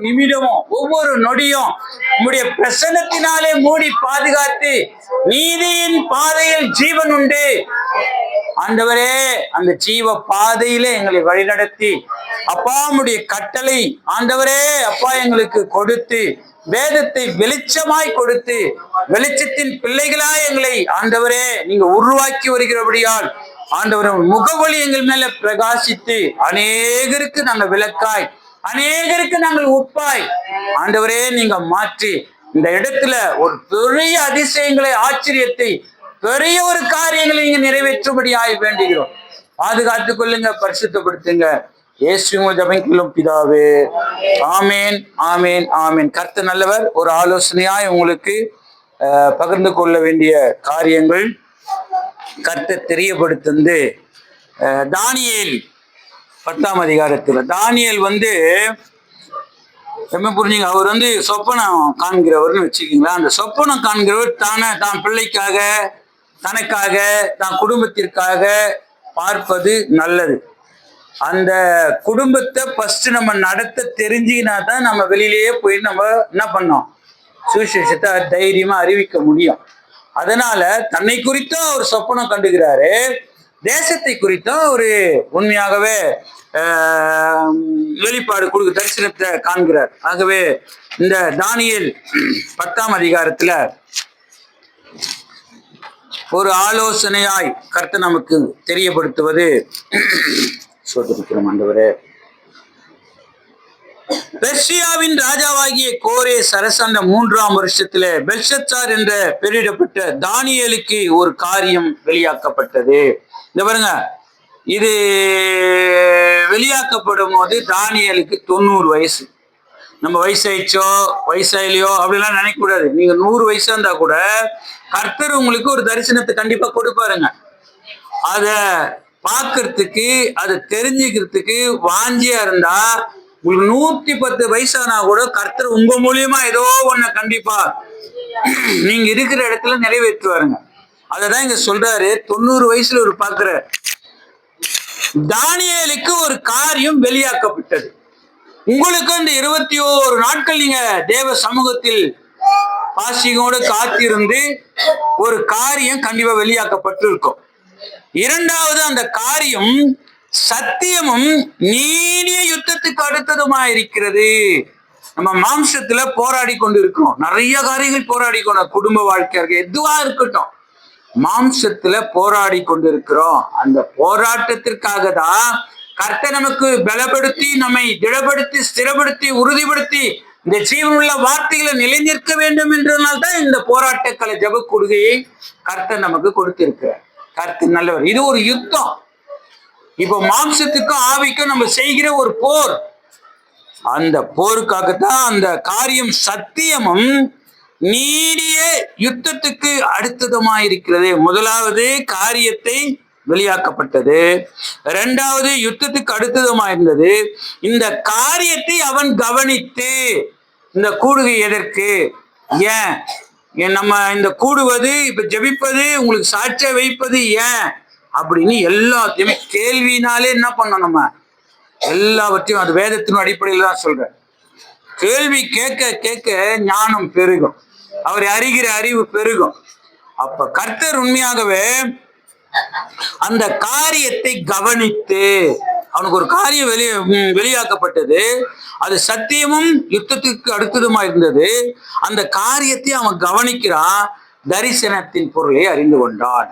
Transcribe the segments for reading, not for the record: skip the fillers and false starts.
நிமிடமும் ஒவ்வொரு நொடியும் உம்முடைய பிரசன்னத்தினாலே மூடி பாதுகாத்து நீதியின் பாதையில் ஜீவன் உண்டு. ஆண்டவரே, அந்த ஜீவ பாதையிலே எங்களை வழிநடத்தி அப்பா உம்முடைய கட்டளை ஆண்டவரே அப்பா எங்களுக்கு கொடுத்து வேதத்தை வெளிச்சமாய் கொடுத்து வெளிச்சத்தின் பிள்ளைகளாய் எங்களை ஆண்டவரே நீங்க உருவாக்கி வருகிறபடியால் ஆண்டவரே முகவொளி எங்கள் மேல பிரகாசித்து அநேகருக்கு நாங்கள் விளக்காய் அநேகருக்கு நாங்கள் உப்பாய் ஆண்டவரே நீங்க மாற்றி இந்த இடத்துல ஒரு பெரிய அதிசயங்களை ஆச்சரியத்தை பெரிய ஒரு காரியங்களை நீங்க நிறைவேற்றும்படியாய் வேண்டுகிறோம். பாதுகாத்துக் கொள்ளுங்க, பரிசுத்தப்படுத்துங்க. இயேசுவின் ஜெபங்களும் பிதாவே. ஆமேன், ஆமேன், ஆமேன். கர்த்தர் நல்லவர். ஒரு ஆலோசனையாய் உங்களுக்கு பகிர்ந்து கொள்ள வேண்டிய காரியங்கள் கர்த்தர் தெரியப்படுத்துந்து தானியேல் 10ஆம் அதிகாரத்துல தானியேல் என்ன புரிஞ்சுங்க, அவர் சொப்பனம் காண்கிறவர்னு வச்சுக்கீங்களா. அந்த சொப்பனம் காண்கிறவர் தான் பிள்ளைக்காக தனக்காக தான் குடும்பத்திற்காக பார்ப்பது நல்லது. அந்த குடும்பத்தை ஃபர்ஸ்ட் நம்ம நடத்த தெரிஞ்சினா தான் நம்ம வெளியிலேயே போய் நம்ம என்ன பண்ணோம், சுவிசேஷத்தை தைரியமா அறிவிக்க முடியும். அதனால தன்னை குறித்தும் அவர் சொப்பனம் கண்டுகிறாரு, தேசத்தை குறித்தும் ஒரு உண்மையாகவே வெளிப்பாடு கொடுக்க தரிசனத்தை காண்கிறார். ஆகவே இந்த தானியேல் 10ஆம் அதிகாரத்துல ஒரு ஆலோசனையாய் கர்த்தர் நமக்கு தெரியப்படுத்துவது சொல்லிருக்கிறோம். ஆண்டவரே, பெர்சியாவின் ராஜாவாகிய கோரேஸ் அரசாண்ட 3ஆம் வருஷத்துல பெல்ஷத்சார் என்ற பெயரிடப்பட்ட தானியேலுக்கு ஒரு காரியம் வெளியாக்கப்பட்டது. இந்த பாருங்க, இது வெளியாக்கப்படும் போது தானியேலுக்கு 90 வயசு. நம்ம வயசாயிலையோ அப்படிலாம் நினைக்க கூடாது. நீங்க 100 வயசா இருந்தா கூட கர்த்தர் உங்களுக்கு ஒரு தரிசனத்தை கண்டிப்பா கொடுப்பாருங்க. அத பாக்குறதுக்கு அதை தெரிஞ்சுக்கிறதுக்கு வாஞ்சியா இருந்தா உங்களுக்கு 110 வயசானா கூட கர்த்தர் உங்க மூலியமா ஏதோ ஒண்ணு கண்டிப்பா நீங்க இருக்கிற இடத்துல நிறைவேற்றுவாருங்க. அததான் இங்க சொல்றாரு. 90 வயசுல ஒரு பாக்குற தானியேலுக்கு ஒரு காரியம் வெளியாக்கப்பட்டது. உங்களுக்கு அந்த 21 நாட்கள் நீங்க தேவ சமூகத்தில் பாசிகோடு காத்திருந்து ஒரு காரியம் கண்டிப்பா வெளியாக்கப்பட்டு இருக்கும். இரண்டாவது, அந்த காரியம் சத்தியமும் நீடிய யுத்தத்துக்கு அடுத்ததுமா இருக்கிறது. நம்ம மாம்சத்துல போராடி கொண்டு இருக்கிறோம், நிறைய காரியங்கள் போராடி கொண்டு, குடும்ப வாழ்க்கையா இருக்கு, எதுவா இருக்கட்டும், மாம்சத்துல போராடி கொண்டிருக்கிறோம். அந்த போராட்டத்திற்காக தான் கர்த்தர் நமக்கு பலப்படுத்தி நம்மை திடப்படுத்தி ஸ்திரப்படுத்தி உறுதிப்படுத்தி இந்த ஜீவனுள்ள வார்த்தைகளை நிலைநிற்க வேண்டும் என்றதுனால்தான் இந்த போராட்டக்கலை ஜெப கொடுகையை கர்த்தர் நமக்கு கொடுத்திருக்கிறார். கர்த்தர் நல்லவர். இது ஒரு யுத்தம். இப்போ மாம்சத்துக்கும் ஆவிக்கும் நம்ம செய்கிற ஒரு போர். அந்த போருக்காகத்தான் அந்த காரியம் சத்தியமும் நீடிய யுத்தத்துக்கு அடுத்ததுமாயிருக்கிறது. முதலாவது காரியத்தை வெளியாக்கப்பட்டது, இரண்டாவது யுத்தத்துக்கு அடுத்ததுமாயிருந்தது. இந்த காரியத்தை அவன் கவனித்து, இந்த கூடுகை எதற்கு, ஏன் நம்ம இந்த கூடுவது, இப்ப ஜெபிப்பது, உங்களுக்கு சாட்சிய வைப்பது ஏன் அப்படின்னு எல்லாத்தையுமே கேள்வினாலே என்ன பண்ணோம், நம்ம எல்லாவற்றையும் அது வேதத்தின் அடிப்படையில் தான் சொல்ற. கேள்வி கேட்க கேட்க ஞானம் பெருகும், அவரை அறிகிற அறிவு பெருகும். அப்ப கர்த்தர் உண்மையாகவே அந்த காரியத்தை கவனித்து, அவனுக்கு ஒரு காரியம் வெளியாக்கப்பட்டது, அது சத்தியமும் யுத்தத்துக்கு அடுத்ததுமா இருந்தது. அந்த காரியத்தை அவன் கவனிக்கிறான், தரிசனத்தின் பொருளை அறிந்து கொண்டான்.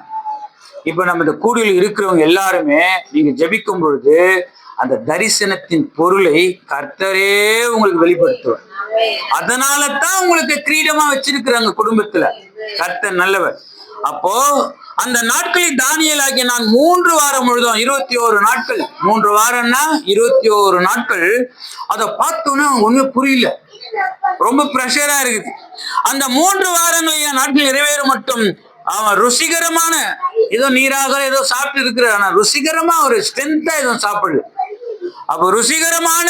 இப்ப நம்ம இந்த கூடியில் இருக்கிறவங்க எல்லாருமே நீங்க ஜெபிக்கும் பொழுது அந்த தரிசனத்தின் பொருளை கர்த்தரே உங்களுக்கு வெளிப்படுத்துவார். அதனால தான் உங்களுக்கு கிரீடமா வச்சிருக்கிறாங்க குடும்பத்துல. கர்த்தர் நல்லவர். அப்போ அந்த நாட்களில் தானியேல் ஆகிய நான் 3 வாரம் முழுதும் 21 நாட்கள், 3 வாரம்னா 21 நாட்கள், அதை பார்த்தோன்னா ஒண்ணுமே புரியல, ரொம்ப பிரஷரா இருக்குது. அந்த 3 வாரங்கள் நாட்கள் நிறைவேற மட்டும் அவன் ருசிகரமான ஏதோ நீராக ஏதோ சாப்பிட்டு இருக்கிற, ஆனா ருசிகரமா ஒரு ஸ்ட்ரென்த்தா ஏதோ சாப்பிடு. அப்போ ருசிகரமான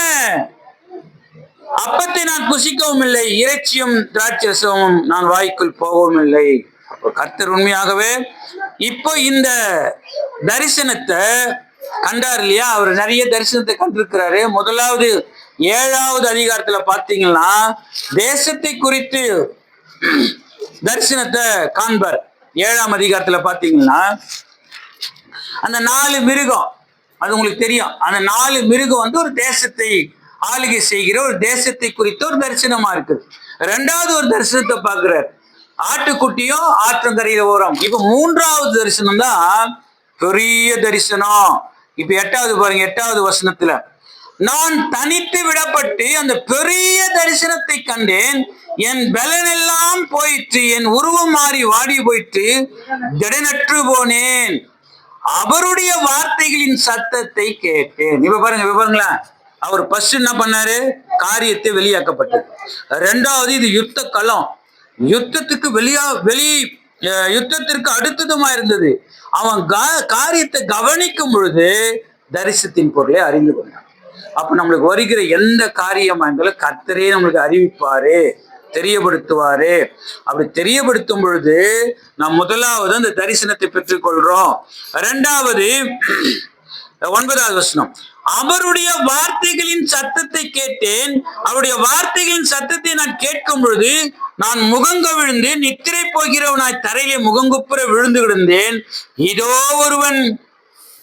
அப்பத்தை நான் புசிக்கவும் இல்லை, இறைச்சியும் திராட்சரசமும் நான் வாய்க்குள் போகவும் இல்லை. அப்போ கர்த்தர் உண்மையாகவே இப்போ இந்த தரிசனத்தை கண்டார் இல்லையா, அவர் நிறைய தரிசனத்தை கண்டிருக்கிறாரு. முதலாவது 7வது அதிகாரத்துல பாத்தீங்கன்னா தேசத்தை குறித்து தரிசனத்தை காண்பார். 7ஆம் அதிகாரத்துல பாத்தீங்கன்னா அந்த 4 மிருகம், அது உங்களுக்கு தெரியும், அந்த 4 மிருகம் வந்து ஒரு தேசத்தை ஆளுகை செய்கிற ஒரு தேசத்தை குறித்த ஒரு தரிசனமா இருக்குது. 2வது ஒரு தரிசனத்தை பார்க்கிறார், ஆட்டுக்குட்டியும் ஆற்றங்கரையில ஓரம். இப்ப 3வது தரிசனம் தான் பெரிய தரிசனம். இப்ப 8வது பாருங்க, 8வது வசனத்துல, நான் தனித்து விடப்பட்டு அந்த பெரிய தரிசனத்தை கண்டேன், என் பலனெல்லாம் போயிற்று, என் உருவம் மாறி வாடி போயிற்று, திடனற்று போனேன், அவருடைய வார்த்தைகளின் சத்தத்தை கேட்டேன். இப்ப பாருங்க, விவரங்களா, அவர் ஃபர்ஸ்ட் என்ன பண்ணாரு, காரியத்தை வெளியாக்கப்பட்டது. 2வது இது யுத்த களம், யுத்தத்துக்கு யுத்தத்திற்கு அடுத்ததுமா இருந்தது. அவன் காரியத்தை கவனிக்கும் பொழுது தரிசனத்தின் பொருளை அறிந்து கொண்டான். அப்ப நம்மளுக்கு வருகிற எந்த காரியமா இருந்தாலும் கர்த்தரே நம்மளுக்கு அறிவிப்பாரு, தெரியப்படுத்துவாரு. அப்படி தெரியப்படுத்தும் பொழுது நாம் முதலாவது அந்த தரிசனத்தை பெற்றுக்கொள்றோம். 2வது 9வது வசனம், அவருடைய வார்த்தைகளின் சத்தத்தை கேட்டேன், அவருடைய வார்த்தைகளின் சத்தத்தை நான் கேட்கும் பொழுது நான் முகங்கவிழ்ந்து நித்திரை போகிறவனாய் தரையிலே முகங்குப்புற விழுந்து கிடந்தேன். இதோ ஒருவன்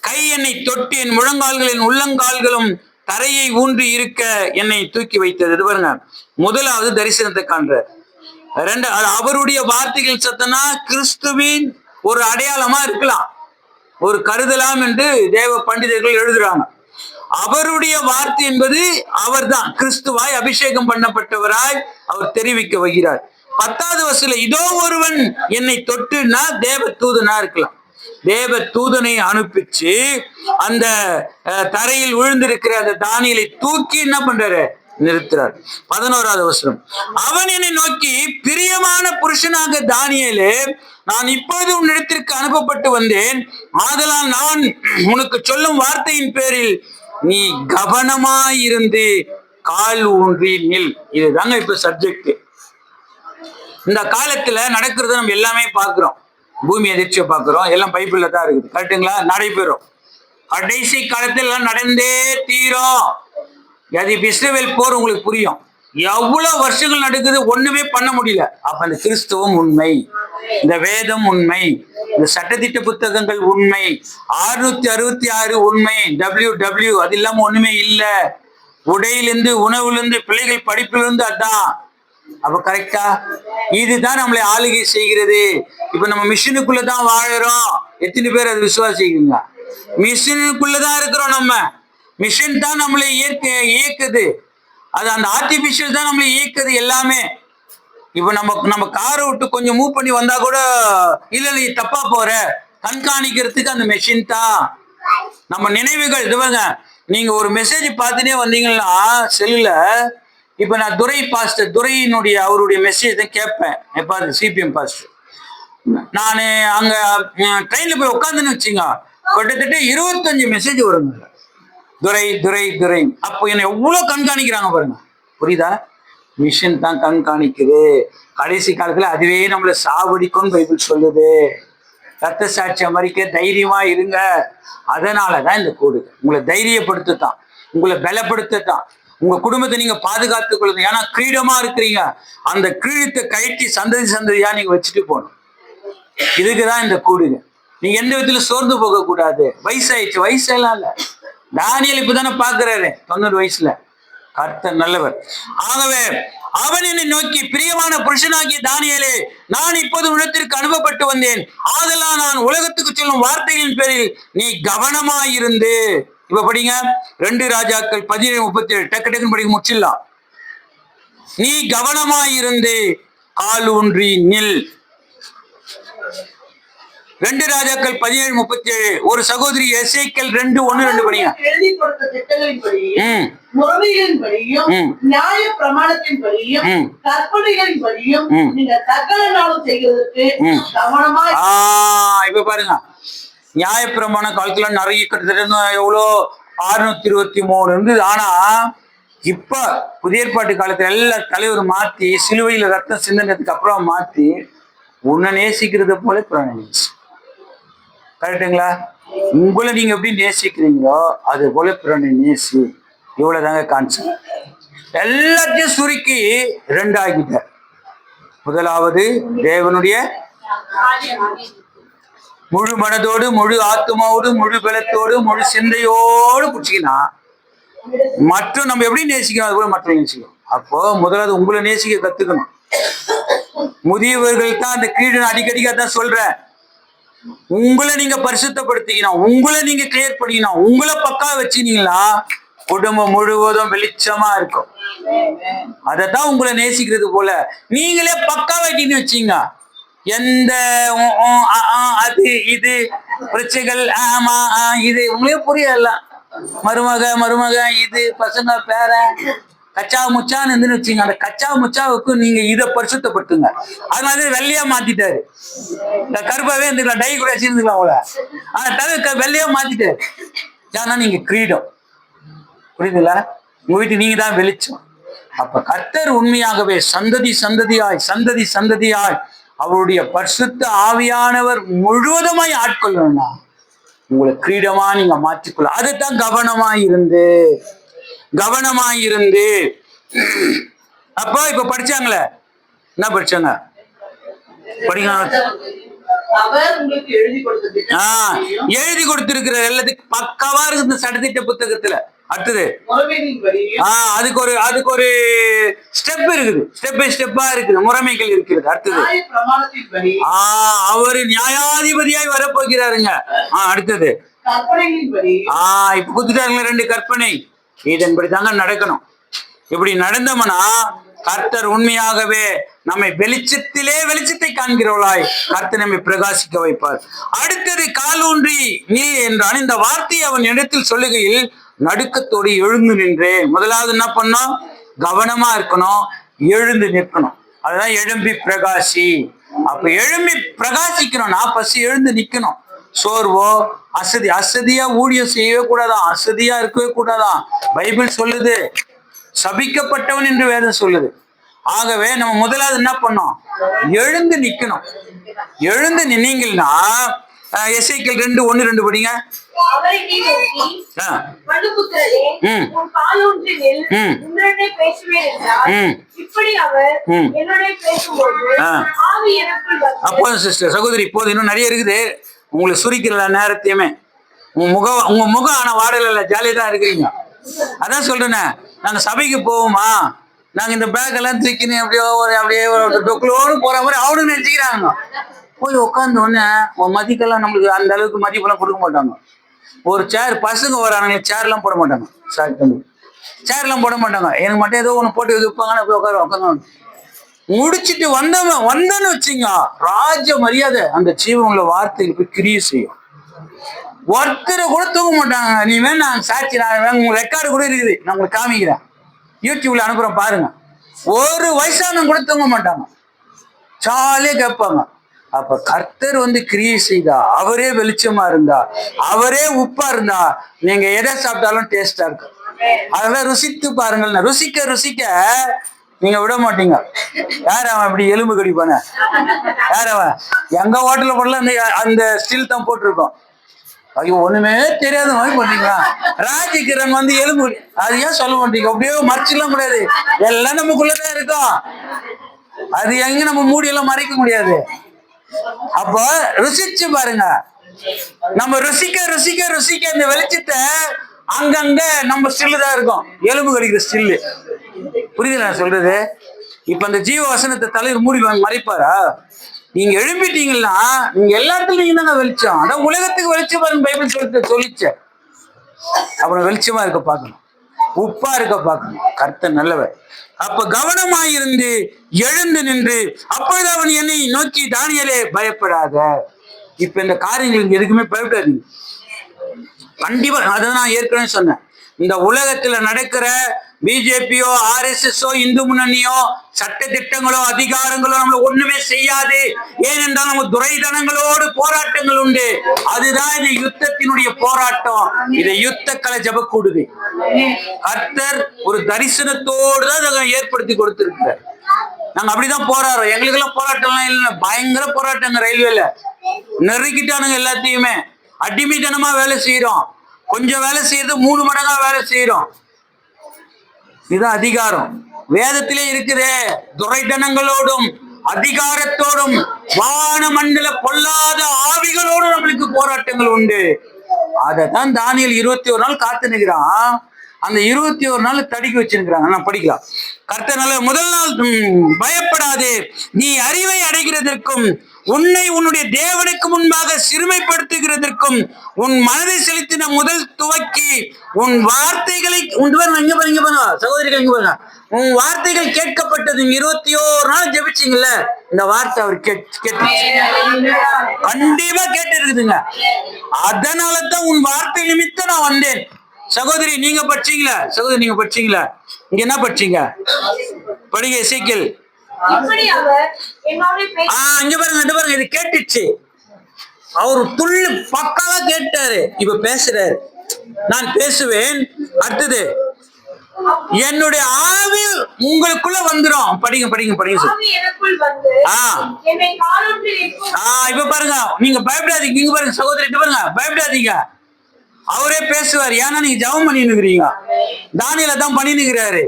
கை என்னை தொட்டு என் முழங்கால்களின் உள்ளங்கால்களும் தரையை ஊன்றி இருக்க என்னை தூக்கி வைத்தது. இது பாருங்க, முதலாவது தரிசனத்தை காண்ற. அவருடைய வார்த்தைகள் சத்தனா கிறிஸ்துவின் ஒரு அடையாளமா இருக்கலாம், ஒரு கருதலாம் என்று தேவ பண்டிதர்கள் எழுதுறாங்க. அவருடைய வார்த்தை என்பது அவர்தான், கிறிஸ்துவாய் அபிஷேகம் பண்ணப்பட்டவராய் அவர் தெரிவிக்க வருகிறார். 10வது வசனம், இதோ ஒருவன் என்னை தொட்டுனா தேவ தூதனா இருக்கலாம். தேவ தூதனை அனுப்பிச்சு அந்த தரையில் விழுந்திருக்கிற அந்த தானியலை தூக்கி என்ன பண்றாரு, நிறுத்துறார். 11வது வசனம், அவன் என்னை நோக்கி, பிரியமான புருஷனாக தானியேலே, நான் இப்போது உன்னிடத்திற்கு அனுப்பப்பட்டு வந்தேன், ஆதலால் நான் உனக்கு சொல்லும் வார்த்தையின் பேரில் நீ கவனமாயிருந்து கால் ஊன்றி நில். இதுதாங்க இப்ப சப்ஜெக்ட். இந்த காலத்துல நடக்கிறத நம்ம எல்லாமே பார்க்கிறோம், பூமி அதிர்ச்சியை பார்க்கிறோம், எல்லாம் பைபிள்ல தான் இருக்குது, கரெக்டுங்களா? நடைபெறும். கடைசி காலத்தில் எல்லாம் நடந்தே தீரும். அது இஸ்ரவேல் போர் உங்களுக்கு புரியும். எவ்வளவு வருஷங்கள் நடக்குது, ஒண்ணுமே பண்ண முடியல. அப்ப அந்த கிறிஸ்துவம் உண்மை, இந்த வேதம் உண்மை, இந்த சட்டத்திட்ட புத்தகங்கள் உண்மை, 666 உண்மை, WW அது இல்லாம ஒண்ணுமே இல்ல. உடையிலிருந்து, உணவுலிருந்து, பிள்ளைகள் படிப்பிலிருந்து, அதான். அப்ப கரெக்டா? இதுதான் நம்மளை ஆளுகை செய்கிறது. இப்ப நம்ம மிஷினுக்குள்ளதான் வாழறோம். எத்தனை பேர் அது விசுவாசிக்குங்க? மிஷினுக்குள்ளதான் இருக்கிறோம். நம்ம மிஷின் தான் நம்மளை இயக்குது. அது அந்த ஆர்டிபிஷியல் தான் நம்மளை இயக்குது எல்லாமே. இப்ப நம்ம காரை விட்டு கொஞ்சம் மூவ் பண்ணி வந்தா கூட, இல்ல நீ தப்பா போற, கண்காணிக்கிறதுக்கு அந்த மெஷின் தான். நம்ம நினைவுகள் இதுவங்க, நீங்க ஒரு மெசேஜ் பார்த்துட்டே வந்தீங்கன்னா செல்லுல, இப்ப நான் துரையினுடைய அவருடைய மெசேஜ் தான் கேட்பேன். எப்ப சிபிஎம் பாஸ்டர், நான் அங்க ட்ரெயின்ல போய் உட்காந்துன்னு வச்சுங்க, கிட்டத்தட்ட 25 மெசேஜ் வருங்க, துரை துரை துரை. அப்போ என்ன எவ்வளவு கண்காணிக்கிறாங்க பாருங்க, புரியுதா? மிஷின் தான் கண்காணிக்குது. கடைசி காலத்துல அதுவே நம்மளை சாவடிக்கும்னு பைபிள் சொல்லுது. ரத்த சாட்சியம் மறிக்க தைரியமா இருங்க. அதனாலதான் இந்த கூடு உங்களை தைரியப்படுத்தத்தான், உங்களை பலப்படுத்தத்தான், உங்க குடும்பத்தை நீங்க பாதுகாத்துக் கொள்ளுங்க. ஏன்னா கிரீடமா இருக்கிறீங்க. அந்த கிரீடத்தை கழட்டி சந்ததியா நீங்க வச்சுட்டு போகணும். இதுக்குதான் இந்த கூடுங்க. நீங்க எந்த விதத்துல சோர்ந்து போக கூடாது. வயசாயிடுச்சு, வயசெல்லாம் இல்ல. தானியேல் இப்பதானே பாக்குறாரு 90 வயசுல. கர்த்தர் நல்லவர். ஆகவே அவன் என்னை நோக்கி, பிரியமான புருஷனாகிய தானியேலே, நான் இப்போது உலகத்திற்கு அனுப்பப்பட்டு வந்தேன், ஆதலால் நான் உலகத்துக்கு சொல்லும் வார்த்தைகளின் பேரில் நீ கவனமாயிருந்து. இப்ப படிங்க 2 ராஜாக்கள் 17:37. டக்கு டக்குன்னு படிக்க முடிச்சிடலாம். நீ கவனமாயிருந்து கால் ஊன்றி நில். 2 ராஜாக்கள் 17:37. ஒரு சகோதரி எசேக்கியேல் 2:1-2 படிங்க. இப்ப பாருங்க, நியாயப்பிரமாண காலத்துல நிறைய கிட்டத்தட்ட எவ்வளோ 623 இருந்தது. ஆனா இப்ப புதிய ஏற்பாட்டு காலத்துல எல்லா தலைவர் மாத்தி, சிலுவையில ரத்தம் சிந்தனத்துக்கு அப்புறம் மாத்தி, உன்னை நேசிக்கிறத போல பிராண நேசி. கரெக்டுங்களா? உங்களை நீங்க எப்படி நேசிக்கிறீங்களோ அது போல பிறனை நேசி. இவ்வளவுதாங்க கான்செப்ட். எல்லாத்தையும் சுருக்கி 2 ஆகிட்டார். முதலாவது தேவனுடைய முழு மனதோடு, முழு ஆத்மாவோடு, முழு பலத்தோடு, முழு சிந்தையோடு பிடிச்சிக்கினா மற்றும் நம்ம எப்படி நேசிக்கணும் அது போல மற்றவங்க நேசிக்கணும். அப்போ முதலாவது உங்களை நேசிக்க கத்துக்கணும். முதியவர்கள் தான் அந்த கீழே அடிக்கடிக்கா தான் சொல்றேன். உங்களை நீங்க பரிசுத்தப்படுத்திக்கணும், உங்களை நீங்க கிளியர் பண்ணிக்கணும். உங்களை பக்கா வச்சுனீங்களா குடும்பம் முழுவதும் வெளிச்சமா இருக்கும். அதத்தான் உங்களை நேசிக்கிறது போல நீங்களே பக்கா வைட்டின்னு வச்சீங்க. எந்த அது இது பிரச்சனைகள் ஆமா இது உங்களே புரியல. மருமக இது பசங்க பேர கச்சா முச்சான்னு இருந்துன்னு வச்சுங்க. அந்த கச்சா முச்சாவுக்கு நீங்க இதை பரிசுத்தப்படுத்துங்க. அதனால வெள்ளையா மாத்திட்டாரு. இந்த கருப்பாவே இருந்துக்கலாம், டை கூட வச்சிருந்துக்கலாம் அவளை. ஆனா தவிர வெள்ளையா மாத்திட்டாரு. ஏன்னா நீங்க கிரீடம். புரியுதுல? உங்க வீட்டு நீங்க தான் வெளிச்சம். அப்ப கர்த்தர் உண்மையாகவே சந்ததி சந்ததியாய் அவருடைய பரிசுத்த ஆவியானவர் முழுவதுமாய் ஆட்கொள்ளணும்னா உங்களை கிரீடமா நீங்க மாற்றிக்கொள்ள. அதுதான் கவனமாய் இருந்து அப்போ இப்ப படிச்சாங்களே, என்ன படிச்சாங்க? எழுதி கொடுத்திருக்கிற எல்லாத்துக்கும் பக்காவா இருக்கு இந்த சட்டத்திட்ட புத்தகத்துல. அடுத்தது அதுக்கு ஒரு ஸ்டெப் இருக்குது, ஸ்டெப் பை ஸ்டெப்பா இருக்குது, முறைமைகள் இருக்கிறது. அடுத்தது அவரு நியாயாதிபதியாய் வரப்போகிறாருங்க. அடுத்தது இப்ப குத்துட்டாருங்க 2 கற்பனை. இதன்படி தாங்க நடக்கணும். இப்படி நடந்தோம்னா கர்த்தர் உண்மையாகவே நம்மை வெளிச்சத்தை காண்கிறவளாய் கர்த்தர் நம்மை பிரகாசிக்க வைப்பார். அடுத்தது காலூன்றி நில் என்றான். இந்த வார்த்தையை அவன் இடத்தில் சொல்லுகையில் நடுக்கத்தோடு எழுந்து நின்றேன். முதலாவது என்ன பண்ணோம்? கவனமா இருக்கணும், எழுந்து நிற்கணும். அதுதான் எழும்பி பிரகாசி. அப்ப எழும்பி பிரகாசிக்கணும்னா பசி எழுந்து நிக்கணும். சோர்வோ அசதியா ஊழியம் செய்யவே கூடாதான், அசதியா இருக்கவே கூடாதான். பைபிள் சொல்லுது சபிக்கப்பட்டவன் என்று வேதம் சொல்லுது. ஆகவே நம்ம முதலாவது என்ன பண்ணோம்? எழுந்து நிக்கணும். எழுந்து நின்னீங்கன்னா எசேக்கியேல் 2:1-2 படிங்க. அப்போ சிஸ்டர் சகோதரி இப்போது இன்னும் நிறைய இருக்குது, உங்களுக்கு சுரிக்கிற நேரத்தையுமே. உங்க முகம் ஆனா வாடல ஜாலியா தான் இருக்கிறீங்க. அதான் சொல்றேனே, நாங்க சபைக்கு போவோமா, நாங்க இந்த பேக் எல்லாம் தூக்கின்னு அப்படியே டொக்குலோடு போற மாதிரி அவனு நினைச்சுக்கிறாங்க. போய் உட்காந்து உடனே மதிக்கெல்லாம் நம்மளுக்கு அந்த அளவுக்கு மதிப்பெல்லாம் கொடுக்க மாட்டாங்க. ஒரு சேர் பசங்க வரானுங்க, சேர்லாம் போட மாட்டாங்க. சேர்லாம் போட மாட்டாங்க. எனக்கு மட்டும் ஏதோ ஒன்று போட்டு வைப்பாங்கன்னு போய் உட்காந்து முடிச்சுட்டு வந்தேன்னு வச்சுங்க, ராஜ மரியாதை அந்த ஜீவனுள்ள வார்த்தைக்கு போய் கிரிய செய்யும். ஒருத்தரை கூட தூங்க மாட்டாங்க. நீ வேணா சாட்சி, உங்க ரெக்கார்டு கூட இருக்குது, நான் உங்களுக்கு காமிக்கிறேன், யூடியூப்ல அனுப்புறேன் பாருங்க. ஒரு வயசானவங்க கூட தூங்க மாட்டாங்க, ஜாலியா கேட்பாங்க. அப்ப கர்த்தர் கிரியை செய்தா, அவரே வெளிச்சமா இருந்தா, அவரே உப்பா இருந்தா, நீங்க எதை சாப்பிட்டாலும் டேஸ்டா இருக்கு. அதெல்லாம் ருசித்து பாருங்கள். ருசிக்க நீங்க விட மாட்டீங்க. யார் அவன் இப்படி எலும்பு கடிப்பான? யார் அவன்? எங்க ஹோட்டல்ல போடல அந்த ஸ்டில் தான் போட்டிருக்கோம். ஐயோ ஒண்ணுமே தெரியாத மாதிரி போட்டீங்களா? ராஜகிரண் எலும்பு, அது ஏன் சொல்ல மாட்டீங்க? அப்படியே மறைச்சிடலாம் கூடாது, எல்லாம் நமக்குள்ளதான் இருக்கும். அது எங்க நம்ம மூடியெல்லாம் மறைக்க முடியாது. அப்போ ருசிச்சு பாருங்க. நம்ம ருசிக்க இந்த வெளிச்சத்தை அங்கங்க நம்ம ஸ்டில்லு தான் இருக்கும், எலும்பு கடிக்கிற ஸ்டில்லு. புரியுது நான் சொல்றது? இப்ப அந்த ஜீவ வசனத்தை தலைவர் மூடி மறைப்பாரா? நீங்க எழுப்பிட்டீங்கன்னா நீங்க எல்லா இடத்துலயும் நீங்க தாங்க வெளிச்சம். அதான் உலகத்துக்கு வெளிச்சம் பாருங்க பைபிள் சொல்லிச்சு. அப்புறம் வெளிச்சமா இருக்க பார்க்கணும், உப்பா இருக்க பார்க்கணும். கர்த்தர் நல்லவர். அப்ப கவனமாயிருந்து எழுந்து நின்று, அப்பொழுது அவன் என்னை நோக்கி, தானியேலே பயப்படாத. இப்ப இந்த காரியங்களுக்கு எதுக்குமே பயப்படாதீங்க. கண்டிப்பா அதான் நான் ஏற்கனவே சொன்னேன். இந்த உலகத்துல நடக்கிற பிஜேபியோ RSSஓ இந்து முன்னணியோ சட்ட திட்டங்களோ அதிகாரங்களோ நம்மள ஒண்ணுமே செய்யாது. ஏனென்றால் நம்ம துரைதனங்களோடு போராட்டங்கள் உண்டு. அதுதான் இந்த யுத்தத்தினுடைய போராட்டம். இதை யுத்த கலை ஜபக்கூடுது. கர்த்தர் ஒரு தரிசனத்தோடு தான் ஏற்படுத்தி கொடுத்திருக்கிறார். நாங்க அப்படிதான் போராடுறோம். எங்களுக்கு எல்லாம் போராட்டம்லாம் இல்லை, பயங்கர போராட்டங்க. ரயில்வேல நெருக்கிட்டானுங்க எல்லாத்தையுமே. அடிமைத்தனமா வேலை செய்யறோம். கொஞ்சம் வேலை செய்யறது 3 மடங்கா வேலை செய்யறோம். இதுதான் அதிகாரம். வேதத்திலே இருக்குதே, துரைத்தனங்களோடும் அதிகாரத்தோடும் வான மண்டல பொல்லாத ஆவிகளோடும் நம்மளுக்கு போராட்டங்கள் உண்டு. அததான் தானியேல் 21 நாள் காத்து நிற்கிறான். அந்த 21 நாள் தடுக்கி வச்சிருக்கிறாங்க. நான் படிக்கலாம். கர்த்தனால முதல் நாள் பயப்படாதே, நீ அறிவை அடைகிறதற்கும் உன்னை உன்னுடைய தேவனுக்கு முன்பாக சிறுமைப்படுத்துகிறதற்கும் உன் மனதை செலுத்தின முதல் துவக்கி உன் வார்த்தைகளை இங்க பாருங்க சகோதரிகள், இங்க பாருங்க, உன் வார்த்தைகள் கேட்கப்பட்டது. 21 நாள் ஜெபிச்சிங்கல்ல, இந்த வார்த்தை அவர் கண்டிப்பா கேட்டு இருக்குதுங்க. அதனாலதான் உன் வார்த்தை நிமித்தம் நான் வந்தேன். சகோதரி நீங்க படிச்சீங்களா? சகோதரி நீங்க படிச்சீங்களா? இங்க என்ன படிச்சீங்க? படிங்க எசேக்கியேல். இங்க பாருங்க, இந்த பாருங்க, இது கேட்டுச்சு. அவரு துள்ளு பக்காவா கேட்டாரு. இப்ப பேசுறாரு, நான் பேசுவேன். அடுத்தது, என்னுடைய ஆவி உங்களுக்குள்ள வந்துடும். படிங்க படிங்க படிங்க. இப்ப பாருங்க, நீங்க பயப்படாதீங்க. இங்க பாருங்க சகோதரி, பாருங்க, பயப்படாதீங்க. அவரே பேசுவார். ஏன்னா நீங்க ஜெபம் பண்ணிருக்கிறீங்க. தானியேல் தான் பண்ணிருக்கிறாரு.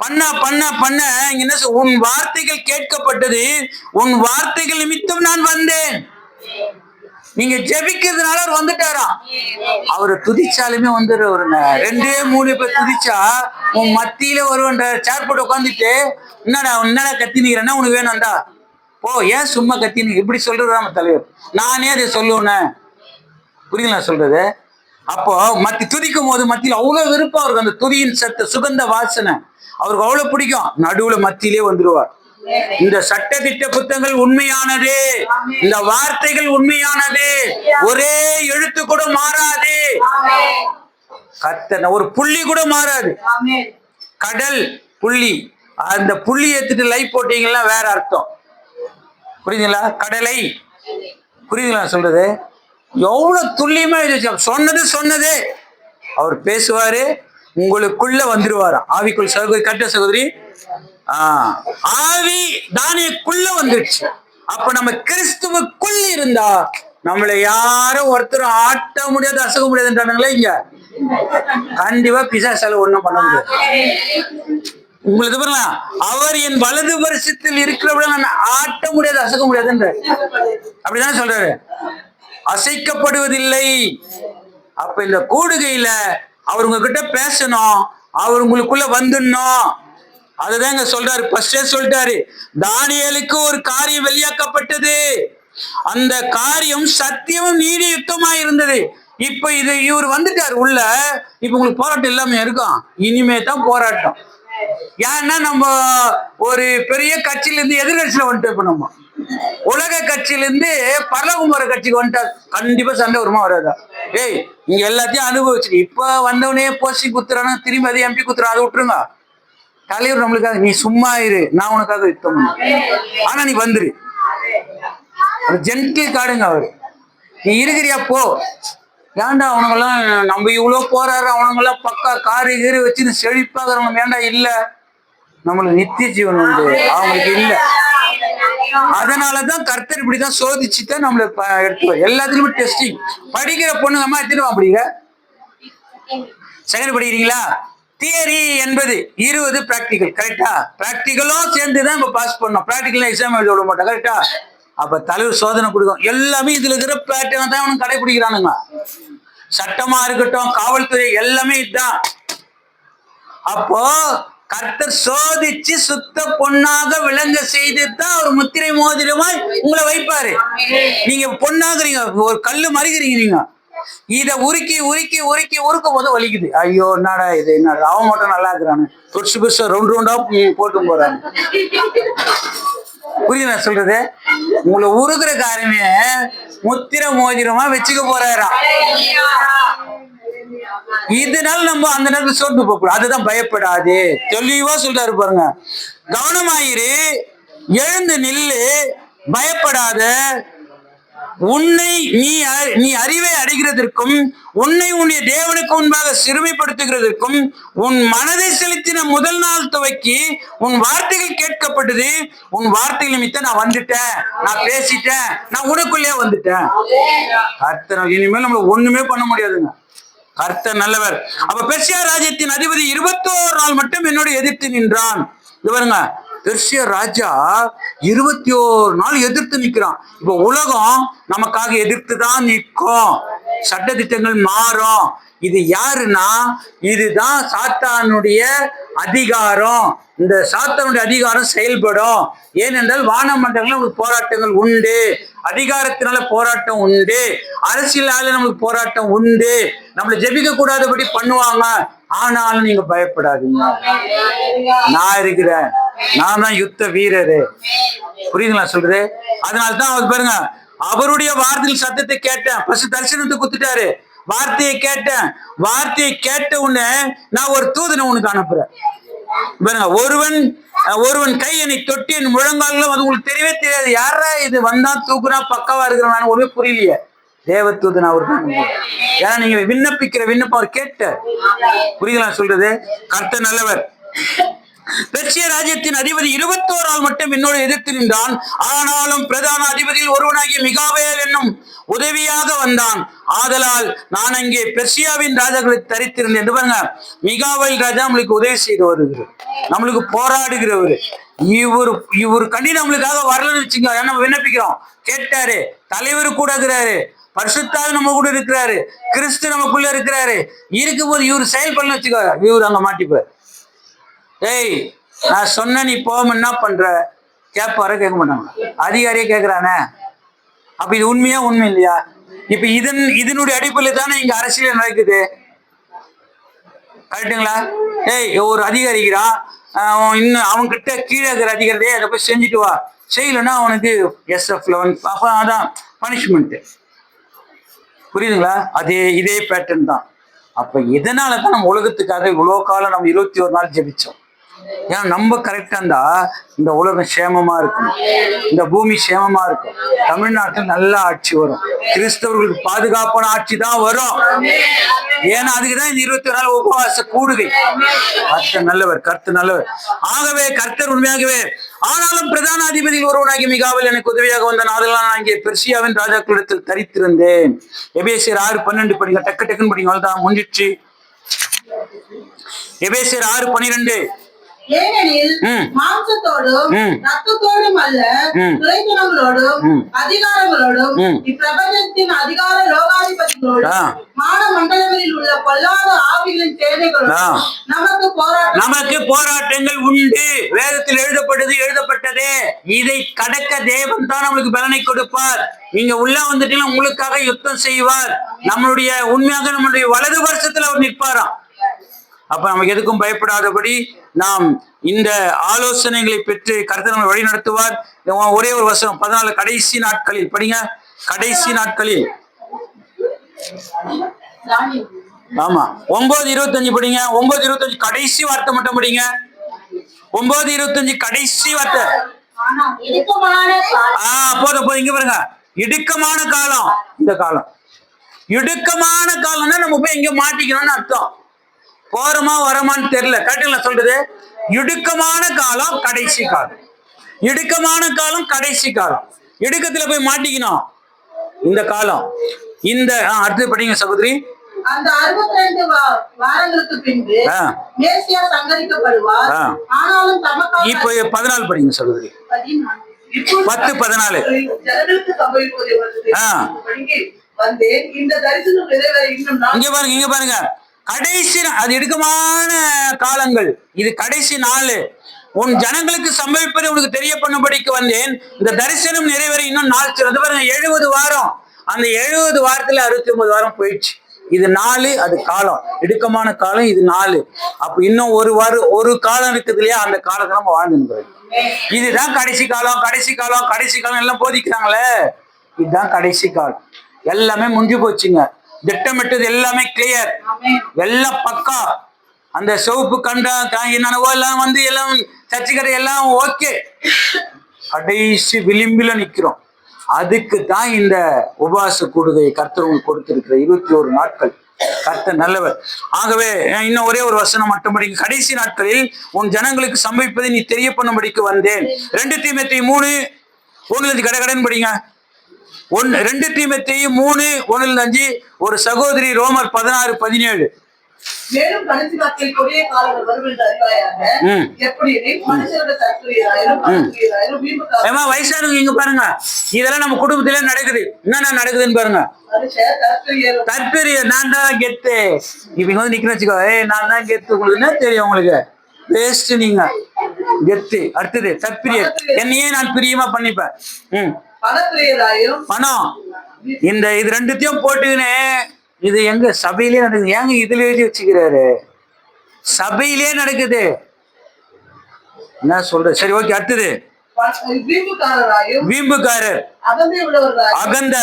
பண்ண பண்ண பண்ண என்ன, உன் வார்த்தைகள் கேட்கப்பட்டது, உன் வார்த்தைகள் நிமித்தம் நான் வந்தேன். நீங்க ஜெபிக்கிறதுனால அவர் வந்துட்டாராம். அவரை துதிச்சாலுமே வந்துடுறவருங்க. 2-3 பேர் துதிச்சா உன் மத்தியில வருவன்ற சேர் போட்டு உட்காந்துட்டு, என்னடா கத்தினிக்கிறேன்னா உனக்கு வேணும்டா போ, ஏன் சும்மா கத்தினீங்க இப்படி சொல்றதா நம்ம தலைவர். நானே அதை சொல்லுவேன். புரியுங்களா சொல்றது? அப்போ துதிக்கும் போது மத்தியில் அவ்வளவு விருப்பம் அவருக்கு. அந்த துதியின் சத்த சுகந்த வாசனை அவருக்கு அவ்வளவு பிடிக்கும். நடுவுல மத்தியிலே வந்துருவார். இந்த சட்ட திட்ட புத்தகங்கள் உண்மையானது, இந்த வார்த்தைகள் உண்மையானது, ஒரே எழுத்து கூட மாறாது. கர்த்தர் ஒரு புள்ளி கூட மாறாது. கடல் புள்ளி, அந்த புள்ளி எடுத்துட்டு லை போட்டீங்கன்னா வேற அர்த்தம். புரியுதுங்களா? கடலை, புரியுதுங்களா சொல்றது? எவ்வளவு துல்லியமா இருந்துச்சு. சொன்னது அவர் பேசுவாரு, உங்களுக்குள்ள வந்துருவாரு. ஆவிக்குள் சகோதரி, கட்ட சகோதரி, ஆவி தானியேலுக்குள்ள வந்துருச்சு. அப்ப நம்ம கிறிஸ்துவுக்குள் இருந்தா நம்மளை யாரும் ஒருத்தரும் ஆட்ட முடியாது, அசக முடியாதுன்றானுங்களே இங்க. கண்டிப்பா பிசாசால ஒண்ணும் பண்ண முடியாது. உங்களுக்கு பாருங்க, அவர் என் வலது வருஷத்தில் இருக்கிறவங்க நம்ம ஆட்ட முடியாது, அசக முடியாதுன்ற அப்படிதானே சொல்றாரு. அசைக்கப்படுவதில்லை. அப்ப இந்த கூடுகையில அவர் உங்ககிட்ட பேசணும், அவர் உங்களுக்குள்ள வந்துடணும். அதுதான் இங்க சொல்றாரு. ஃபர்ஸ்டே சொல்லிட்டாரு, தானியேலுக்கு ஒரு காரியம் வெளியாக்கப்பட்டது. அந்த காரியம் சத்தியமும் நீதி யுத்தமா இருந்தது. இப்ப இவர் வந்துட்டாரு உள்ள. இப்ப உங்களுக்கு போராட்டம் இல்லாம இருக்கும். இனிமே தான் போராட்டம். ஏன்னா நம்ம ஒரு பெரிய கட்சியில இருந்து எதிர்கட்சியில வந்துட்டு, இப்ப நம்ம உலக கட்சியிலிருந்து பரலோகம் போற கட்சிக்கு வந்துட்டா கண்டிப்பா சண்டை வருமா வராதா? ஏய், இங்க எல்லாத்தையும் அனுபவிச்சு இப்ப வந்தவனே போஸ்டிங் குத்துறானா, திரும்பி அதே எம்பி குத்துறான், அதை விட்டுருங்க. தலைவர் நம்மளுக்காக, நீ சும்மா இரு, நான் உனக்காக யுத்தம் பண்ண, ஆனா நீ வந்துரு. ஜென்டில் காடுங்க அவரு. நீ இருக்கிறியா போ. ஏன்டா அவனுங்கெல்லாம் நம்ம இவ்வளவு போறாரு, அவனுங்கெல்லாம் பக்கா காரு கீறு வச்சு செழிப்பாகிறவங்க ஏன்டா இல்ல? நம்மளுக்கு நித்திய ஜீவன் உண்டு, அவங்களுக்கு இல்ல. அதனாலதான் கர்த்தர் இப்படிதான் சோதிச்சுதான் நம்மள எடுத்துவார். எல்லாத்துலயுமே டெஸ்டிங். படிக்கிற பொண்ணுங்க அம்மா எடுத்துட்டு அப்படிங்க. செகண்ட் படிக்கிறீங்களா? Theory 80, 20 practical. கரெக்டா? பிராக்டிகலும் சேர்ந்துதான் இப்ப பாஸ் பண்ணோம். பிராக்டிகல் எக்ஸாம் எழுத விட மாட்டோம். கரெக்டா? அப்ப தலைவர் சோதனை கொடுக்கும். எல்லாமே இதுல இருக்கிற பேட்டர்ன் தான் அவனுக்கு கடைபிடிக்கிறானுங்க. சட்டமா இருக்கட்டும், காவல்துறை, எல்லாமே இதுதான். அப்போ கர்த்தர் சோதிச்சு சுத்த பொண்ணாக விளங்க செய்துதான் ஒரு முத்திரை மோதிரமாய் உங்களை வைப்பாரு. நீங்க பொண்ணாகிறீங்க, ஒரு கல்லு மறிக்கிறீங்க. நீங்க இத உருக்கி உருக்கி உருக்கி உருக்கும் போது வலிக்குது. ஐயோ என்னடா இது, என்னடா அவன் மட்டும் நல்லா இருக்கிறானு பெருசு பெருசா ரவுண்ட் ரவுண்டா போட்டு போறாங்க. புரியுது நான் சொல்றது? உங்களை உருக்குற காரியமே முத்திரை மோதிரமா வச்சுக்க போறாராம். இதனால நம்ம அந்த நேரத்தில் சோர்ந்து போக, அதுதான் பயப்படாது. தெளிவா சொல்றாரு பாருங்க. கவனமாயிரு, எழுந்து நில்லு, பயப்படாத. உன்னை நீ அறிவை அடைகிறதற்கும் உன்னை உன்னுடைய தேவனுக்கு முன்பாக சிறுமைப்படுத்துகிறதற்கும் உன் மனதை செலுத்தின முதல் நாள் துவக்கி உன் வார்த்தைகள் கேட்கப்பட்டது. உன் வார்த்தைகள் நிமித்தம் நான் வந்துட்டேன், நான் பேசிட்டேன், நான் உனக்குள்ளே வந்துட்டேன். அத்தனை இனிமேல் நம்மள ஒண்ணுமே பண்ண முடியாதுங்க. கர்த்தர் நல்லவர். அப்ப பெர்சியா ராஜ்யத்தின் அதிபதி 21 நாள் மட்டும் என்னோட எதிர்த்து நின்றான். இது பாருங்க, பெர்சியா ராஜா 21 நாள் எதிர்த்து நிற்கிறான். இப்ப உலகம் நமக்காக எதிர்த்து தான் நிற்கும். சட்டதிட்டங்கள் மாறும். இது யாருன்னா, இதுதான் சாத்தானுடைய அதிகாரம். இந்த சாத்தானுடைய அதிகாரம் செயல்படும். ஏனென்றால் வானமண்டலங்களில் நமக்கு போராட்டங்கள் உண்டு, அதிகாரத்தினால போராட்டம் உண்டு, அரசியலால நமக்கு போராட்டம் உண்டு. நம்மளை ஜெபிக்க கூடாதபடி பண்ணுவாங்க. ஆனாலும் நீங்க பயப்படாதீங்க, நான் இருக்கிறேன், நான் தான் யுத்த வீரரு. புரியுதுங்களா சொல்றது? அதனால்தான் அவர் பாருங்க, அவருடைய வார்த்தையில் சத்தத்தை கேட்டேன். ஃபர்ஸ்ட் தரிசனத்தை குத்துட்டாரு, வார்த்தையை கேட்டேன். வார்த்தையை கேட்ட உடனே நான் ஒரு தூதனை உனக்கு அனுப்புறேன். பாருங்க, ஒருவன் கை என்னை தொட்டி என் முழங்கால வந்து உங்களுக்கு தெரியவே தெரியாது. யாரா இது வந்தா தூக்குறா பக்கவா இருக்கிறான் ஒருவே புரியலையே. தேவதூதன் அவர் தான். ஏன்னா நீங்க விண்ணப்பிக்கிற விண்ணப்பம் அவர் கேட்ட. புரியுதுங்களா சொல்றது? கர்த்தர் நல்லவர். பெர்சிய ராஜ்யத்தின் அதிபதி 21 நாள் மட்டும் என்னோடு எதிர்த்து நின்றான். ஆனாலும் பிரதான அதிபதியில் ஒருவனாகிய மிகாவேல் என்னும் உதவியாக வந்தான். ஆதலால் நான் அங்கே பெர்சியாவின் ராஜாக்களை தரித்திருந்தேன் என்று பாருங்க. மிகாவேல் ராஜா நம்மளுக்கு உதவி செய்து வருகிறார், நம்மளுக்கு போராடுகிறவர். இவர் கண்டி நம்மளுக்காக வரலன்னு வச்சுங்க. நம்ம விண்ணப்பிக்கிறோம், கேட்டாரு, தலைவர் கூட இருக்கிறாரு, பரிசுத்தாவி நம்ம கூட இருக்கிறாரு, கிறிஸ்து நமக்குள்ள இருக்கிறாரு. இருக்கும்போது இவர் செயல்படணும் வச்சுக்கோ, இவர் அங்க மாட்டிப்பார். ஏய், நான் சொன்ன நீ போகாம என்ன பண்ற கேட்பார கேட்க மாட்டாங்க. அதிகாரியே கேட்கிறானே, அப்ப இது உண்மையா உண்மை இல்லையா? இப்ப இதனுடைய அடிப்படையில் தானே இங்க அரசியல் நடக்குது. கரெக்டுங்களா? ஏய், ஒரு அதிகாரிக்கிறான், இன்னும் அவன் கிட்ட கீழே இருக்கிற அதிகாரியே அதை போய் செஞ்சுட்டு வா, செய்யலன்னா அவனுக்கு SF அதான் பனிஷ்மெண்ட். புரியுதுங்களா? இதே பேட்டர்ன் தான். அப்ப இதனாலதான் நம்ம உலகத்துக்காக இவ்வளவு காலம் நம்ம 21 நாள் ஜெபிச்சோம். ஏன்னா நம்ம கரெக்டா இருந்தா இந்த உலகம் சேமமா இருக்கும், இந்த பூமி சேமமா இருக்கும், தமிழ்நாட்டில் நல்ல ஆட்சி வரும், கிறிஸ்தவர்களுக்கு பாதுகாப்பான ஆட்சி தான் வரும். ஏன்னா அதுக்குதான் இந்த 21 நாள் உபவாச கூடுகை. கர்த்தர் நல்லவர், கர்த்தர் நல்லவர். ஆகவே கர்த்தர் உண்மையாகவே. ஆனாலும் பிரதான அதிபதியில் ஒருவனாகி மிகாவேல் எனக்கு உதவியாக வந்தான். அதெல்லாம் நான் இங்கே பெர்சியாவின் ராஜாக்களிடத்தில் தரித்திருந்தேன். எபேசியர் 6:12 படிங்க, டக்கு டக்குன்னு படிங்க, அவ்வளவுதான் முடிஞ்சிச்சு. எபேசியர் 6:12. ஏனெனில் மாம்சத்தோடும் ரத்தத்தோடும் அல்ல, துரைத்தனங்களோடும் அதிகாரங்களோடும் இப்பிரபஞ்சத்தின் அதிகார லோகாதிபதிகளோடும் மான மண்டலங்களில் உள்ள பொல்லாத ஆவிகளின் சேனைகளோடும் நமக்கு போராட்டங்கள் உண்டு. வேதத்தில் எழுதப்பட்டதே. இதை கடக்க தேவன் தான் நம்மளுக்கு பலனை கொடுப்பார். நீங்க உள்ள வந்துட்டீங்கன்னா உங்களுக்காக யுத்தம் செய்வார். நம்மளுடைய உண்மையாக நம்மளுடைய வலது வருஷத்துல அவர் நிற்பாராம். அப்ப நமக்கு எதுக்கும் பயப்படாதபடி நாம் இந்த ஆலோசனைகளை பெற்று கர்த்தர் நம்மை வழி நடத்துவார். ஒரே ஒரு வசனம் 14 கடைசி நாட்களில் படிங்க. கடைசி நாட்களில், ஆமா, 9:25 படிங்க. 9:25 கடைசி வார்த்தை மட்டும் படிங்க. 9:25 கடைசி வார்த்தை. போதும். இங்க பாருங்க, இடுக்கமான காலம். இந்த காலம் இடுக்கமான காலம்னா நம்ம போய் எங்க மாட்டிக்கணும்னு அர்த்தம். போறமா வரமான்னு தெரியல. கரெக்டுங்களா சொல்றது? இடுக்கமான காலம், கடைசி காலம். இடுக்கமான காலம், கடைசி காலம். இடுக்கத்துல போய் மாட்டிக்கணும் இந்த காலம். இந்த அடுத்து படிங்க சகோதரி. அந்த 62 வாரங்களுக்கு பின்பு மேசியா சங்கரிக்கப்படுவார். ஆனாலும் தமக்காக இப்போ 14 படிங்க சகோதரி. 10:14. இங்க பாருங்க, கடைசி, அது இடுக்கமான காலங்கள், இது கடைசி நாள். உன் ஜனங்களுக்கு சம்பவிப்பதை உனக்கு தெரிய பண்ணும்படிக்கு வந்தேன். இந்த தரிசனம் நிறைவேற இன்னும் நாள். அது பாருங்க, 70 வாரம். அந்த 70 வாரத்துல 69 வாரம் போயிடுச்சு. இது 4, அது காலம், இடுக்கமான காலம். இது 4. அப்ப இன்னும் ஒரு காலம் இருக்குது இல்லையா? அந்த காலத்தை நம்ம வாழ்ந்து. இதுதான் கடைசி காலம். கடைசி காலம், கடைசி காலம் எல்லாம் போதிக்கிறாங்களே, இதுதான் கடைசி காலம். எல்லாமே முடிஞ்சு போச்சுங்க. திட்டமிட்டது எல்லாமே கிளியர், எல்லாம் பக்கா. அந்த சிவப்பு கண்டா என்னவோ எல்லாம் வந்து எல்லாம் சர்ச்சைக்கடை எல்லாம் ஓகே. கடைசி விளிம்பில நிக்கிறோம். அதுக்கு தான் இந்த உபவாச கூடுகை கர்த்தர் உங்களுக்கு கொடுத்திருக்கிற 21 நாட்கள். கர்த்தர் நல்லவர். ஆகவே இன்னும் ஒரே ஒரு வசனம் மட்டும் படிங்க. கடைசி நாட்களில் உன் ஜனங்களுக்கு சம்பவிப்பதை நீ தெரிய பண்ணும்படிக்கு வந்தேன். 2 தீமோத்தேயு 3:1 கடகடன் படிங்க. 2 தீமோத்தேயு 3:1-5, ஒரு சகோதரி ரோமர் 16:17. மேலும் கடைசி நாட்களில் கொடிய காலங்கள் வரும் என்று அறிவாயாக. எப்படியெனில் மனுஷரோட தற்குறியராயிரும் பரத்துறியராயிரும் வீம்புக்காரரும். ஏமா வயசானவங்க இங்க பாருங்க, இதெல்லாம் நம்ம குடும்பத்திலே நடக்குது. என்னென்ன நடக்குதுன்னு பாருங்க. தற்குறியர், நான் தான் கெத்து. இவங்க வந்து நிக்க வச்சுக்கோ, நான் தான் கெத்து. உங்களுக்கு என்ன தெரியும்? உங்களுக்கு வேஸ்ட். நீங்க கெத்து. அடுத்தது தற்பிரியர், என்னையே நான் பிரியமா பண்ணிப்பேன். பணம். இது ரெண்டுத்தையும் போட்டுக்கின்னு இது எங்க சபையிலே நடக்குது. ஏங்க இதுல எழுதி வச்சுக்கிறாரு? சபையிலே நடக்குது. என்ன சொல்ற? சரி, ஓகே. அடுத்தது வீம்புக்காரர், அகந்த,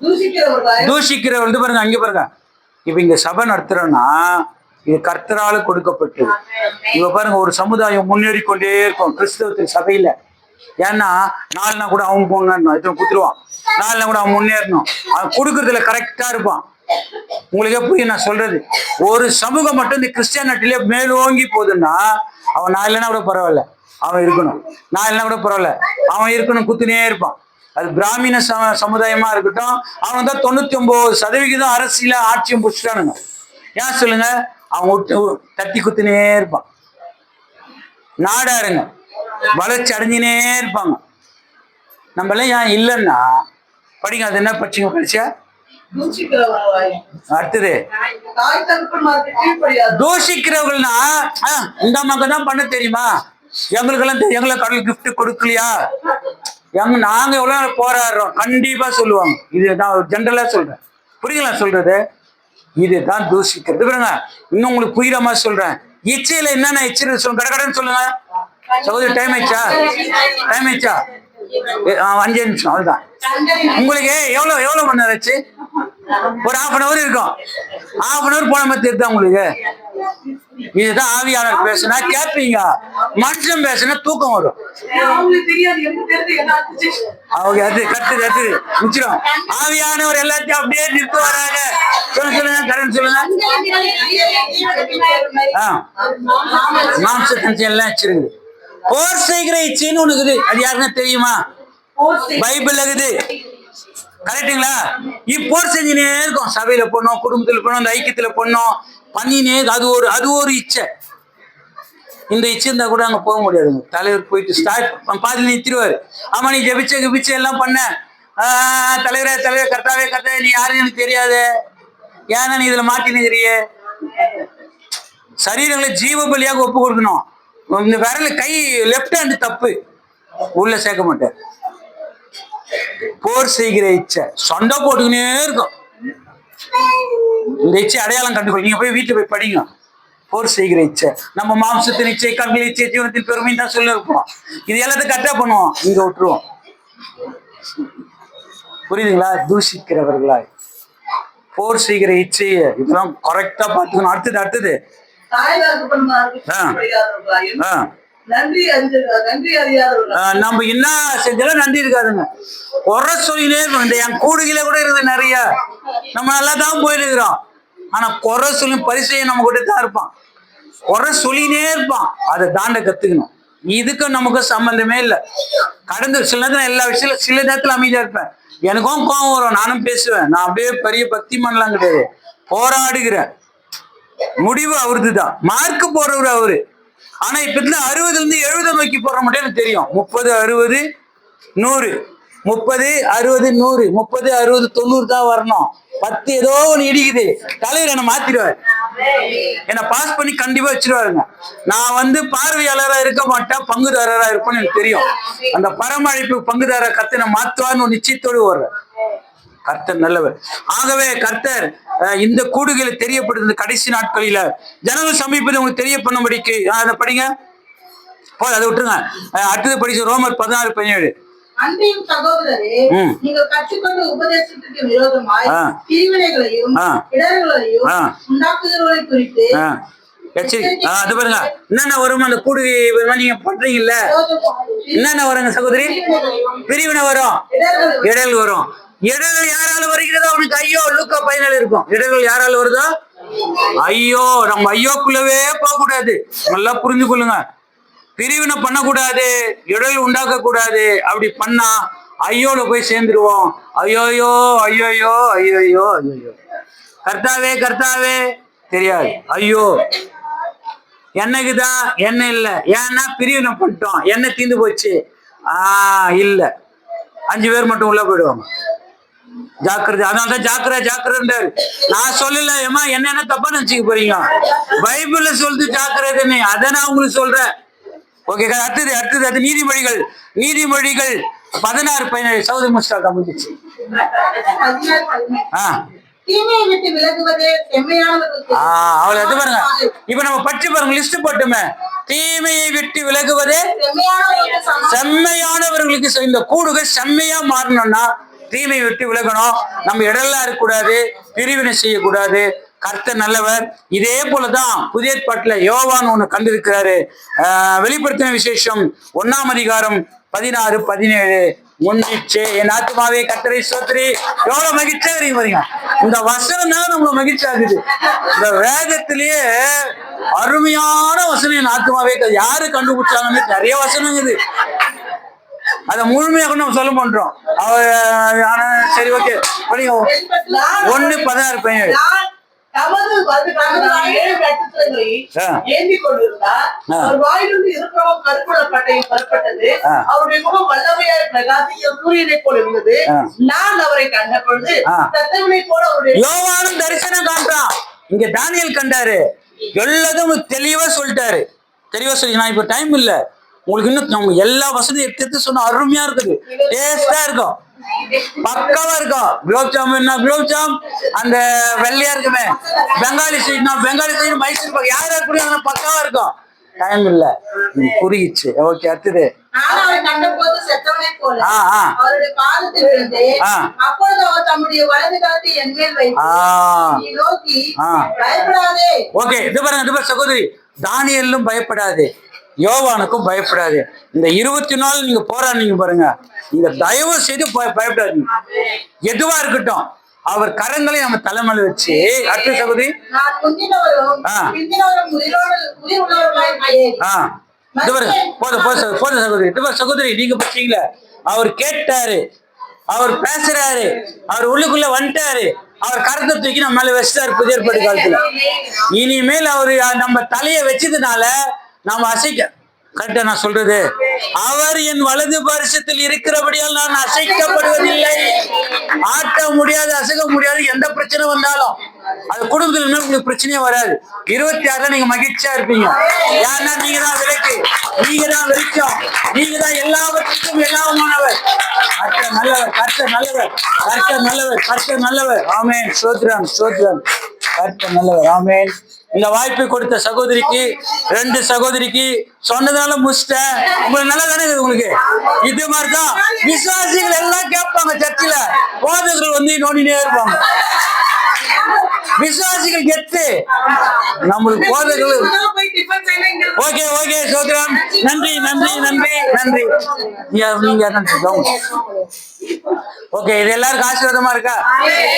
தூஷிக்கிறவர். பாருங்க, அங்க பாருங்க. இப்ப இங்க சபை நடத்துறோம்னா இது கர்த்தரால கொடுக்கப்பட்டது. இப்ப பாருங்க, ஒரு சமுதாயம் முன்னேறி கொண்டே இருக்கும் கிறிஸ்தவத்துக்கு சபையில. ஏன்னா 4 நாள் கூட அவன் போங்க குத்துருவான், 4 நாள் கூட அவன் முன்னேறணும். அவன் கொடுக்கறதுல கரெக்டா இருப்பான். உங்களுக்கே புரியும் நான் சொல்றது. ஒரு சமூகம் மட்டும் இந்த கிறிஸ்டியானிட்டிலே மேலோங்கி போகுதுன்னா அவன் 4 நாள் கூட பரவாயில்ல, அவன் இருக்கணும். 4 நாள் கூட பரவாயில்ல, அவன் இருக்கணும். குத்துனே இருப்பான். அது பிராமண சமுதாயமா இருக்கட்டும். அவன் தான் 99% அரசியல ஆட்சியும் புடிச்சிட்டானுங்க. ஏன் சொல்லுங்க? அவன் தட்டி குத்துனே இருப்பான். நாடாருங்க வளர்ச்சி அடைஞ்சினே இருப்பாங்க. நம்ம எல்லாம் ஏன் இல்லைன்னா படிங்க. அது என்ன படிச்சுங்க படிச்சா? அடுத்தது தூஷிக்கிறவர்கள்னா இந்த மக்கள் தான் பண்ண தெரியுமா? எங்களுக்கெல்லாம் எங்களை கடவுள் கிஃப்ட் கொடுக்கலையா? நாங்க எவ்வளவு நாள் போராடுறோம் கண்டிப்பா சொல்லுவாங்க. இது நான் ஜென்ரலா சொல்றேன். புரியுங்களா சொல்றது? இதுதான் தூஷிக்கிறது. பாருங்க, இன்னும் உங்களுக்கு புரியுற மாதிரி சொல்றேன். இச்சையில என்னென்ன இச்சை சொல்லுங்க, கடற்கடன்னு சொல்லுங்க. சகோதரி, டைம் ஆயிடுச்சா? 5 நிமிஷம் அவ்வளவுதான். உங்களுக்கு எவ்வளவு மணி நேரம் ஆச்சு? ஒரு 1/2 hour இருக்கும். 1/2 hour போன மாதிரி தெரியுதா உங்களுக்கு? இதுதான் ஆவியாளர் பேசுனா கேட்பீங்க, மனுஷன் பேசுனா தூக்கம் வரும். அது கத்துது முடிச்சிடும். ஆவியானவர் எல்லாத்தையும் அப்படியே நிறுத்து வராங்க. சொல்லுங்க, கடன் சொல்லுங்க. மாம்ச கஞ்சி எல்லாம் வச்சிருக்கு. போர் செய்கிற இச்சைன்னு ஒண்ணு இருக்குது. அது யாருன்னா தெரியுமா? பைபிள் இருக்குது. கரெக்டுங்களா? போர் செஞ்சுனே இருக்கும். சபையில போனோம், குடும்பத்துல போனோம், அந்த ஐக்கியத்துல போனோம், பண்ணினே. அது ஒரு இச்சை. இந்த இச்சை இருந்தா கூட அங்க போக முடியாதுங்க. தலைவர் போயிட்டு பாதியில் நிறுத்திடுவாரு. ஆமா, நீ ஜெபிச்ச எல்லாம் பண்ண. தலைவரே கர்த்தாவே நீ யாருன்னு எனக்கு தெரியாது. ஏன்னா நீ இதுல மாட்டினுக்கிறிய. சரீரங்களை ஜீவ பலியாக ஒப்பு கொடுக்கணும். இந்த விரல கை லெப்ட் ஹேண்ட் தப்பு, உள்ள சேர்க்க மாட்டார். போர் செய்கிற இச்சை சொண்டை போட்டுக்கினே இருக்கும். இந்த இச்சை அடையாளம் கண்டுக்கொள்ள நீங்க போய் வீட்டுல போய் படிங்க. போர் செய்கிற இச்சை நம்ம மாம்சத்தின் இச்சை, கண்கள் இச்சை, ஜீவனத்தின் பெருமை தான் சொல்ல இருப்போம். இது எல்லாத்தையும் கரெக்டா பண்ணுவோம், இங்க விட்டுருவோம். புரியுதுங்களா? தூஷிக்கிறவர்களாய் போர் செய்கிற இச்சையை இதெல்லாம் கரெக்டா பார்த்துக்கணும். அடுத்தது நம்ம என்ன செஞ்சாலும் நன்றி இருக்காதுங்க. குறை சொல்லினே இருக்கும். இந்த என் கூடுகில கூட இருக்குது நிறைய. நம்ம நல்லா தான் போயிட்டு இருக்கிறோம். ஆனா குறை சொல்லி பரிசையை நம்ம கிட்ட தான் இருப்பான். குறை சொல்லினே இருப்பான். அதை தாண்ட கத்துக்கணும். இதுக்கும் நமக்கும் சம்பந்தமே இல்லை. கடந்து சில நேரத்துல எல்லா விஷயம் சில நேரத்துல அமைதியா இருப்பேன். எனக்கும் கோபம் வரும், நானும் பேசுவேன். நான் அப்படியே பெரிய பக்தி பண்ணலாம் கிடையாது. போராடுகிறேன். முடிவு அவருதுதான். மார்க் போறவரு அவரு. ஆனா இப்ப 60 70 நோக்கி போற மட்டும் எனக்கு தெரியும். 30 60 100 30 60 100 30 60 90 தான் வரணும். 10 ஏதோ ஒண்ணு இடிக்குது. தலைவர் என்ன மாத்திடுவார். என்ன பாஸ் பண்ணி கண்டிப்பா வச்சிருவாருங்க. நான் பார்வையாளரா இருக்க மாட்டேன், பங்குதாரரா இருப்பேன்னு எனக்கு தெரியும். அந்த பரமழைப்பு பங்குதார கர்த்தனை மாத்துவார்னு ஒரு நிச்சயத்தோடு வர்றேன். கர்த்தர் நல்லவர். ஆகவே கர்த்தர் இந்த கூடுகளை தெரியப்படுது. கடைசி நாட்களில ஜனங்கள் சமீபத்தை உங்களுக்கு தெரிய பண்ணும்படிக்கு அதை படிங்க. அதை விட்டுருங்க. அடுத்தது படிச்சு ரோமர் 16:17. அன்றையும் சகோதரரே, நீங்கள் கற்றுக்கொண்ட உபதேசத்துக்கு விரோதமாய் பிரிவினைகளையும் இடர்களையும் உண்டாக்குகிறவர்களை குறித்து அது பாருங்க. என்னென்ன வரும் அந்த கூடுகை நீங்க பண்றீங்கல்ல, என்னென்ன வருங்க சகோதரி? பிரிவினை வரும், இடர்கள் வரும். இடர்கள் யாரால வருகிறதோ அவனுக்கு ஐயோ. லூக்கா 17 இருக்கும். இடர்கள் யாரால வருதோ ஐயோ. நம்ம ஐயோக்குள்ளவே போக கூடாது. நல்லா புரிஞ்சு கொள்ளுங்க. பிரிவினை பண்ணக்கூடாது, இடர்கள் உண்டாக்க கூடாது. அப்படி பண்ணா ஐயோல போய் சேர்ந்துருவோம். ஐயோயோ ஐயோயோ ஐயோயோ ஐயோயோ. கர்த்தாவே கர்த்தாவே தெரியாது. ஐயோ என்னக்குதான் என்ன இல்ல, ஏன்னா பிரிவினை பண்ணிட்டோம், என்ன தீந்து போச்சு. இல்ல 5 பேர் மட்டும் உள்ள போயிடுவாங்க. ஜாக்கிரதை. அதனாலதான் ஜாக்கிரதை. நான் சொல்லல ஏமா என்ன தப்பா நினைச்சுக்க போறீங்க. பைபிள்ல சொல்லுது ஜாக்கிரதைன்னு, அதை நான் உங்களுக்கு சொல்றேன். ஓகே. அடுத்தது நீதிமொழிகள் 16:17 சவுதி முஸ்டாக்கா முடிச்சு. தீமையை விட்டு விலகுவதே செம்மையானவர்களுக்கு. அவளை எது பாருங்க. இப்ப நம்ம படிச்சு பாருங்க, லிஸ்ட் போட்டுமே. தீமையை விட்டு விலகுவதே செம்மையானவர்களுக்கு. இந்த கூடுகை செம்மையா மாறணும்னா தீமையை விட்டு விலகணும். நம்ம இடர்லாம் இருக்கக்கூடாது, பிரிவினை செய்யக்கூடாது. கர்த்தர் நல்லவர். இதே போலதான் புதிய ஏற்பாட்டுல யோவான் ஒண்ணு கண்டிருக்கிறாரு. வெளிப்படுத்தின விசேஷம் 1ஆம் அதிகாரம் 16-17 முன்னிச்சே என் ஆத்துமாவே கர்த்தரை ஸ்தோத்திரி. எவ்வளவு மகிழ்ச்சியா இருக்கீங்க பாருங்க. இந்த வசனம் தான் நம்மள மகிழ்ச்சி ஆகுது. இந்த வேதத்திலேயே அருமையான வசனம் என் ஆத்துமாவே. யாரு கண்டுபிடிச்சாங்கன்னு நிறைய வசனம் இருக்குது. அத முழுமையாக நம்ம சொல்ல பண்றோம். சரி ஓகே. 1:16-17 தமது ஏழு நட்சத்திரங்களை ஏந்தி கொண்டிருந்தார். அவர் வாயிலிருந்து இருக்கிறவங்க கருக்குள்ளப்பட்டையும் புறப்பட்டது. அவருடைய முகம் வல்லமையாய் பிரகாசிக்க சூரியனை போல இருந்தது. நான் அவரை கண்ட பொழுது சத்தவினை போல அவருடைய யோவானும் தரிசனம் காண்றான். இங்க தானியேல் கண்டாரு. எல்லாதும் தெளிவா சொல்லிட்டாரு. தெளிவா சொல்லி நான் இப்ப டைம் இல்ல உங்களுக்கு, இன்னும் நம்ம எல்லா வசதியும் எடுத்து சொன்ன அருமையா இருக்குது. டேஸ்டா இருக்கும், பக்காவா இருக்கும். குலோப் ஜாமுன்னா குலோப் ஜாம், அந்த வெள்ளையா இருக்குமே பெங்காலி ஸ்வீட்னா பெங்காலி ஸ்வீட், மைசூர் பாக் யாரா கூட பக்காவா இருக்கும். டைம் இல்ல, புரியிச்சு. ஓகே. அடுத்தது சகோதரி தானியேலும் பயப்படாது, யோவானுக்கும் பயப்படாது. இந்த 24 நீங்க போராடுனீங்க பாருங்க. நீங்க தயவு செய்து பயப்படாதீங்க. எதுவா இருக்கட்டும் அவர் கரங்களை நம்ம தலைமையில வச்சு. அடுத்த சகோதரி சகோதரி நீங்க பச்சீங்களா, அவர் கேட்டாரு, அவர் பேசுறாரு, அவர் உள்ளுக்குள்ள வந்துட்டாரு, அவர் கரத்தை தூக்கி நம்ம மேல வச்சிட்டாரு. புதிய ஏற்பாடு காலத்துல இனிமேல் அவரு நம்ம தலையை வச்சதுனால நாம அசைக்க. கரெக்டா நான் சொல்றது? அவர் என் வலது பரிசத்தில் இருக்கிறபடியால் நான் அசைக்கப்படுவதில்லை. ஆட்ட முடியாது, அசைக்க முடியாது. எந்த பிரச்சனை வந்தாலும் அது குடும்பத்தில் உங்களுக்கு பிரச்சனையே வராது. 26 நீங்க மகிழ்ச்சியா இருப்பீங்க. ஏன்னா நீங்க தான் விளக்கு, நீங்க தான் வெளிச்சம், நீங்க தான் எல்லாவற்றுக்கும் எல்லாமானவர். கர்த்தர் நல்லவர், கர்த்தர் நல்லவர், கர்த்தர் நல்லவர், கர்த்தர் நல்லவர். ஆமென். ஸ்தோத்திரம், ஸ்தோத்திரம். கர்த்தர் நல்லவர். ஆமென். இந்த வாய்ப்பை கொடுத்த சகோதரிக்கு, 2 சகோதரிக்கு சொன்னதால முடிச்சிட்டேன். உங்களுக்கு நல்லா தானே இருக்குது. உங்களுக்கு இது மாதிரிதான் விசுவாசிகள் எல்லாம் கேட்பாங்க. சர்ச்சில் போதகர்கள் வந்து நோண்டினே இருப்பாங்க. விசுவாசிகள் கெத்து, நம்மளுக்கு போதகர்கள். Okay okay. சோதரம். நன்றி நன்றி நன்றி நன்றி. ஓகே. இது எல்லாருக்கும் ஆசீர்வாதமா இருக்கா?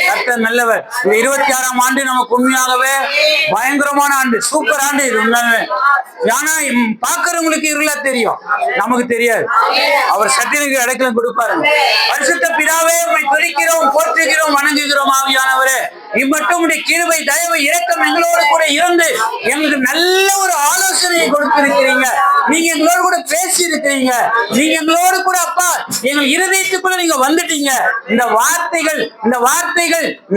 கர்த்தர் நல்லவர். இந்த 26ஆம் ஆண்டு நமக்கு உண்மையாகவே பயங்கரமான ஆண்டு, சூப்பர் ஆண்டு இது உண்மையாகவே. ஆனா பாக்குறவங்களுக்கு இருளா தெரியும், நமக்கு தெரியாது. அவர் சத்தியனுக்கு இடைக்கலம் கொடுப்பாரு. பரிசுத்த பிதாவே உம்மை துதிக்கிறோம், போற்றுகிறோம், வணங்குகிறோம். ஆவியானவரே இம்மட்டும் உடைய கிருபை, தயவு, இரக்கம் எங்களோடு கூட இருந்து எங்களுக்கு நல்ல ஒரு ஆலோசனையை கொடுத்திருக்கிறீங்க. நீங்க எங்களோடு கூட பேசி இருக்கிறீங்க. நீங்க எங்களோடு கூட அப்பா எங்கள் இருதயத்துக்குள்ள நீங்க வந்துட்டீங்க. இந்த வார்த்தைகள்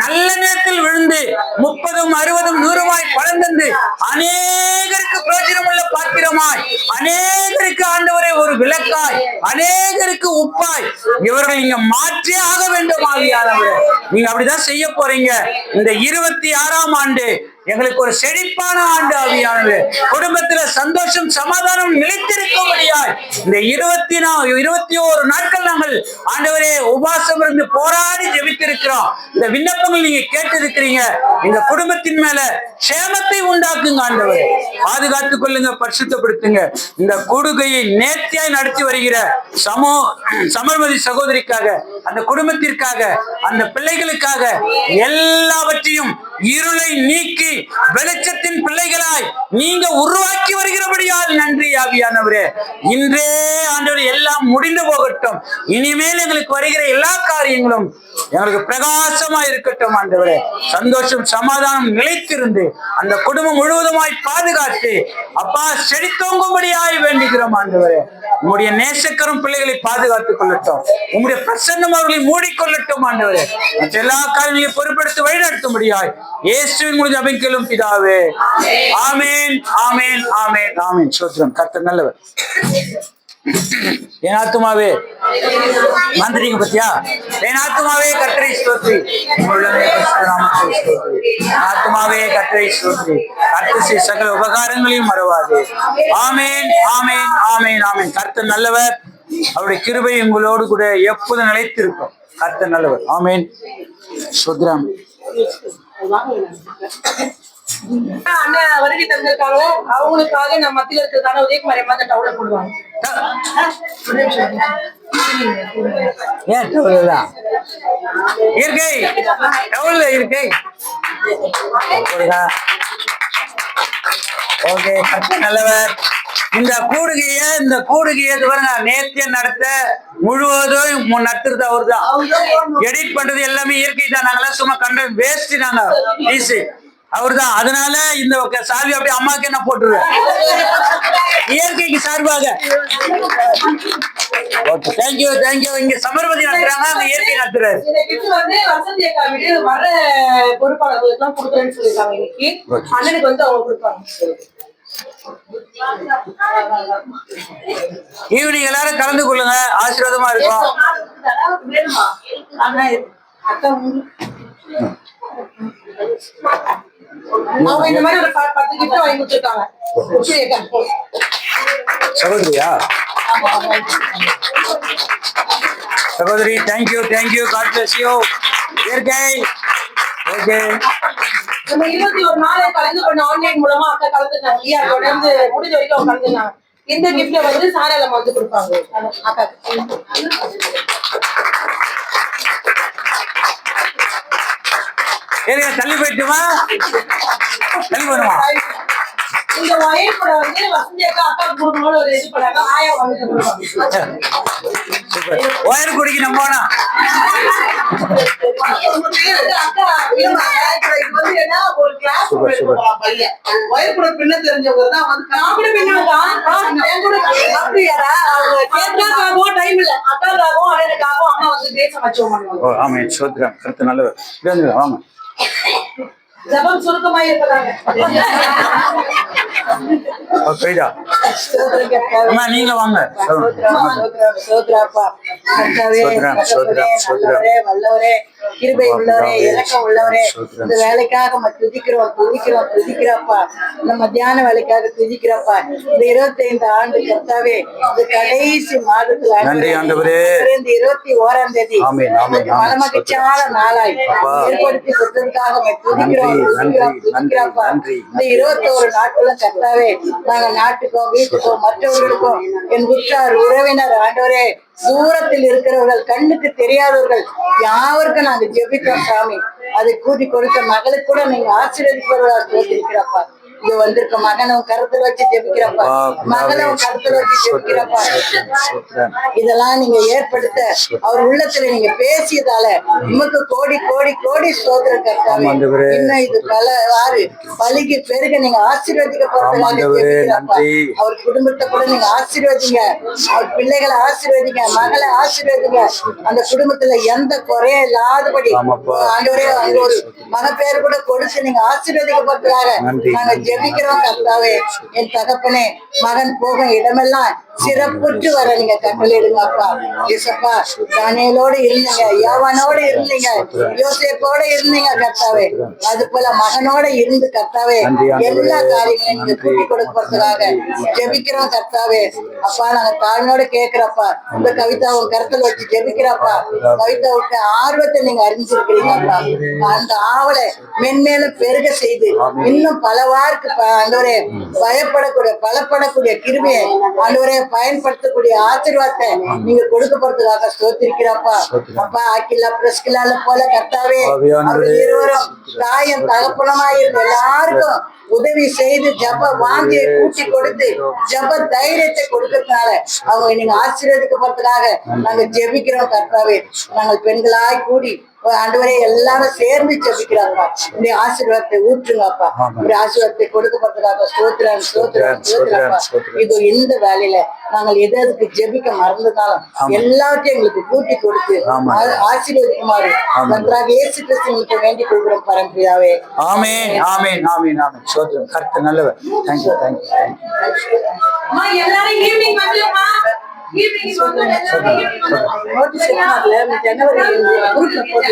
நல்ல நேரத்தில் விழுந்து 30, 60, 100 பலன் தந்து அநேகருக்கு பிரயோஜனம் உள்ள பாத்திரமாய், அநேகருக்கு ஆண்டவரே ஒரு விளக்காய், அநேகருக்கு உப்பாய் இவர்கள் நீங்க மாற்றியே ஆக வேண்டும். ஆவியானவரே நீங்க அப்படிதான் செய்ய போறீங்க. இந்த 26ஆம் ஆண்டு எங்களுக்கு ஒரு செழிப்பான ஆண்டு. ஆவியானவரே குடும்பத்துல சந்தோஷம், சமாதானம் நிலைத்திருக்கும்படியாய் இந்த 21 நாட்கள் நாங்கள் ஆண்டவரே உபவாசம் இருந்து போராடி ஜெபித்திருக்கிறோம். இந்த விண்ணப்பங்கள் நீங்க கேட்டிருக்கிறீங்க. எங்க குடும்பத்தின் மேல சேமத்தை உண்டாக்குங்க ஆண்டவரே. பாதுகாத்துக் கொள்ளுங்க, பரிசுத்தப்படுத்துங்க. இந்த கூடுகையை நேர்த்தியாய் நடத்தி வருகிற சமர்மதி சகோதரிக்காக, அந்த குடும்பத்திற்காக, அந்த பிள்ளைகளுக்காக எல்லாவற்றையும் இருளை நீக்கி வெளிச்சத்தின் பிள்ளைகளாய் நீங்க உருவாக்கி வருகிறபடியால் நன்றி ஆவியானவரே. இன்றே ஆண்டவரே எல்லாம் முடிந்து போகட்டும். இனிமேல் எங்களுக்கு வருகிற எல்லா காரியங்களும் எங்களுக்கு பிரகாசமா இருக்கட்டும் ஆண்டவரே. சந்தோஷம் சமாதானம் நிலைத்திருந்து அந்த குடும்பம் முழுவதுமாய் பாதுகாத்து அப்பா செழித்தோங்கும்படியாய் வேண்டுகிறோம் ஆண்டவரே. உங்களுடைய நேசக்கரும் பிள்ளைகளை பாதுகாத்துக் கொள்ளட்டும். உங்களுடைய பிரசன்னம் அவர்களை மூடிக்கொள்ளட்டும் ஆண்டவரே. மற்ற எல்லா காரியங்களையும் பொறுப்பெடுத்து வழிநடத்தும்படியாய் இயேசுவின் மூலம் ஜெபிக்கிறோம் பிதாவே. ஆமென் ஆமென் ஆமென் ஆமென். சோத்திரம். கர்த்தர் நல்லவர். என் ஆத்துமாவே மந்திரிங்க பத்தியா, என் ஆத்துமாவே கர்த்தரை ஸ்தோத்திரி, ஆத்துமாவே கர்த்தரை ஸ்தோத்திரி, கர்த்தர் சகல உபகாரங்களையும் மறவாது. ஆமென் ஆமென் ஆமென் ஆமென். கர்த்தர் நல்லவர். அவருடைய கிருபை உங்களோடு கூட எப்போதும் நிலைத்திருக்கும். கர்த்தர் நல்லவர். ஆமென். ஸ்தோத்திரம். அண்ணன் வருகை தந்திருக்காங்க. அவங்களுக்காக நம்ம மத்தியில இருக்கிறதான உதயகுமாரி அம்மா அந்த டவுல போடுவாங்க. ஏன் டவுலா இருக்கை? டவுல்ல இருக்கை. ஓகே. கர்த்தர் நல்லவர். இந்த கூடுகையை பாருங்க, நேர்த்திய நடத்த முழுவதும் நடத்துறது அவர் தான். எடிட் பண்றது எல்லாமே இயற்கை தான். நாங்கெல்லாம் சும்மா கண்ட வேஸ்ட் நாங்க ஈஸி அவர் தான். அதனால இந்த சால்வி அப்படியே அம்மாவுக்கு என்ன போட்டுருவேன் இயற்கைக்கு சார்பாக. Okay, thank you thank you. இங்க சமர்பதி நடத்துறாங்க, அங்க இயற்கை நடத்துறாரு. வசந்தி அக்கா வீட்டு வர பொறுப்பாளர்களுக்கு எல்லாம் கொடுக்குறேன்னு சொல்லிருக்காங்க. இன்னைக்கு அண்ணனுக்கு வந்து அவங்க கொடுப்பாங்க. ஈவினிங் எல்லாரும் கலந்து கொள்ளுங்க, ஆசீர்வாதமா இருக்கும். அவங்க இந்த மாதிரி ஒரு 10 கிஃப்ட் வாங்கி கொடுத்துருக்காங்க. சகோதரியா? சகோதரி, thank you thank you. God bless you. இயற்கை. ஓகே. நம்ம 21 நாளை கலந்து பண்ண ஆன்லைன் மூலமா அக்கா கலந்துட்டாங்க இல்லையா? தொடர்ந்து முடிஞ்ச வரைக்கும் அவங்க கலந்துட்டாங்க. இந்த கிஃப்ட்ல வந்து சாராளம் வந்து கொடுப்பாங்க அக்கா. தள்ளி போயிட்டுமா? தள்ளி போடுமா? இந்த ஒயர் கூட வந்து வசந்தி அக்கா அக்காவுக்கு கொடுக்கணும்னு ஒரு இது பண்ணாங்க. ஆயா வந்து ஒயர் குடிக்கு நம்ம போனா அக்கா ஒரு கிளாஸ் பையன் ஒயர் கூட பின்ன தெரிஞ்சவங்க தான் வந்து நான் கூட பின்னாடியாரா அவங்க கேட்காகவும் டைம் இல்ல அக்காக்காகவும் அண்ணனுக்காகவும் அம்மா வந்து தேசம் வச்சுவாங்க. ஆமா. சோத்ரா. கருத்து நல்லவர். வாங்க. ஜபம் சுருக்கமா இருப்பதாங்க. நீங்க வாங்க. வல்லவரே, கிருபை உள்ளவரே, இரக்கம் உள்ளவரே, இந்த வேலைக்காக துதிக்கிறோம்ப்பா. இந்த மத்தியான வேலைக்காக துதிக்கிறப்பா. இந்த 25 ஆண்டு கர்த்தாவே, இந்த கடைசி மாதத்துல இந்த 21ஆம் தேதி மனமகிழ்ச்சியான நாளாய் ஏற்படுத்தி கொடுத்ததுக்காக துதிக்கிறோம். இந்த 21 நாட்களும் கர்த்தாவே, நாங்க நாட்டுக்கும் வீட்டுக்கும் மற்றவர்களுக்கும் என் உற்றார் உறவினர் ஆண்டவரே, தூரத்தில் இருக்கிறவர்கள், கண்ணுக்கு தெரியாதவர்கள் யாவருக்கும் நாங்க ஜெபிக்கிறோம் சாமி. அதை கூட்டி கொடுத்த மகளுக்கு கூட நீங்க ஆசீர்வதிப்பவர்களாக தோற்றிருக்கிறப்பா. இது வந்திருக்க மகனும் கருத்துல வச்சு ஜெபிக்கிறப்பா, மகனும் கருத்துல வச்சு ஜெபிக்கிறப்பா. இதெல்லாம் நீங்க ஏற்படுத்த அவர் உள்ளத்துல நீங்க பேசியதால நமக்கு கோடி கோடி கோடி சோதனை கர்த்தாவே. இன்னும் இது பலவாறு பலிக்கு பெருக நீங்க ஆசீர்வதிக்கப்படுறதாக அவர் குடும்பத்தை கூட நீங்க ஆசீர்வதிங்க, அவர் பிள்ளைகளை ஆசீர்வதிங்க, மகளை ஆசீர்வதிங்க. அந்த குடும்பத்துல எந்த குறையும் இல்லாதபடி ஆண்டவரே அங்க ஒரு மகப்பேர் கூட கொடுத்து நீங்க ஆசீர்வதிக்கப்படுறதாக நாங்க ஜெபிக்கிறோம் கர்த்தாவே. என் தகப்பனே, மகன் போகும் இடமெல்லாம் சிறப்புற்று வர நீங்க கட்டளையிடுங்க அப்பா. ஏசப்பா, தானியேலோடு இருந்தீங்க, யோவானோடு இருந்தீங்க, யோசேப்போட இருந்தீங்க கர்த்தாவே. அது போல மகனோட இருந்து கர்த்தாவே எல்லா காரியங்களையும் நீங்க கூட்டி கொடுப்பதற்காக ஜெபிக்கிறோம் கர்த்தாவே. அப்பா, நாங்க தாழ்மையோட கேட்கிறப்பா. இந்த கவிதா உங்க கருத்துல வச்சு ஜெபிக்கிறப்பா. கவிதா விட்ட ஆர்வத்தை நீங்க அறிஞ்சிருக்கிறீங்கப்பா. அந்த ஆவலை மென்மேலும் பெருக செய்து இன்னும் பலவாருக்கு ஆண்டவரே பயப்படக்கூடிய பலப்படக்கூடிய கிருபையை ஆண்டவரே பயன்படுத்தக்கூடிய ஆசீர்வாதத்தை நீங்க கொடுக்க போறதுக்காக ஸ்தோத்திரிக்கிறப்பா. அப்பா ஆக்கில்லா பிரஸ்கில்லால போல கர்த்தாவே அவர்கள் இருவரும் தாயும் தகப்பனமாயிருந்த எல்லாருக்கும் உதவி செய்து ஜப வாஞ்சியை கூட்டி கொடுத்து ஜப தைரியத்தை கொடுக்கறதுனால அவங்க நீங்க ஆசீர்வதிக்க போறதுக்காக நாங்க ஜெபிக்கிறோம் கர்த்தாவே. நாங்கள் பெண்களாய் கூடி ஆண்டவரே எல்லாரும் சேர்ந்து ஜெபிக்கிறாங்க. இந்த ஆசீர்வாதத்தை ஊற்றுங்கப்பா. இந்த ஆசீர்வாதத்தை கொடுக்கப்படுறதுக்காக ஸ்தோத்திரம் ஸ்தோத்திரம் ஸ்தோத்திரப்பா. இது இந்த வேலையில நாங்கள் எதுக்கு ஜெபிக்க மறந்ததாலும் எல்லாத்தையும் எங்களுக்கு கூட்டி கொடுத்து ஆசீர்வதிக்குமாறு நன்றாக இயேசு கிறிஸ்துவுக்கு வேண்டிக் கொள்கிறோம் பரம்பிதாவே. ஆமென் ஆமென் ஆமென் ஆமென். ஸ்தோத்திரம். கர்த்தர் நல்லவர். Thank you thank you thank you. அம்மா எல்லாரும் ஈவினிங் வந்துருமா? ஈவினிங் வந்து எல்லாரும் ஈவினிங் வந்து நோட்டீஸ் ஜனவரி குரூப்ல போட்டு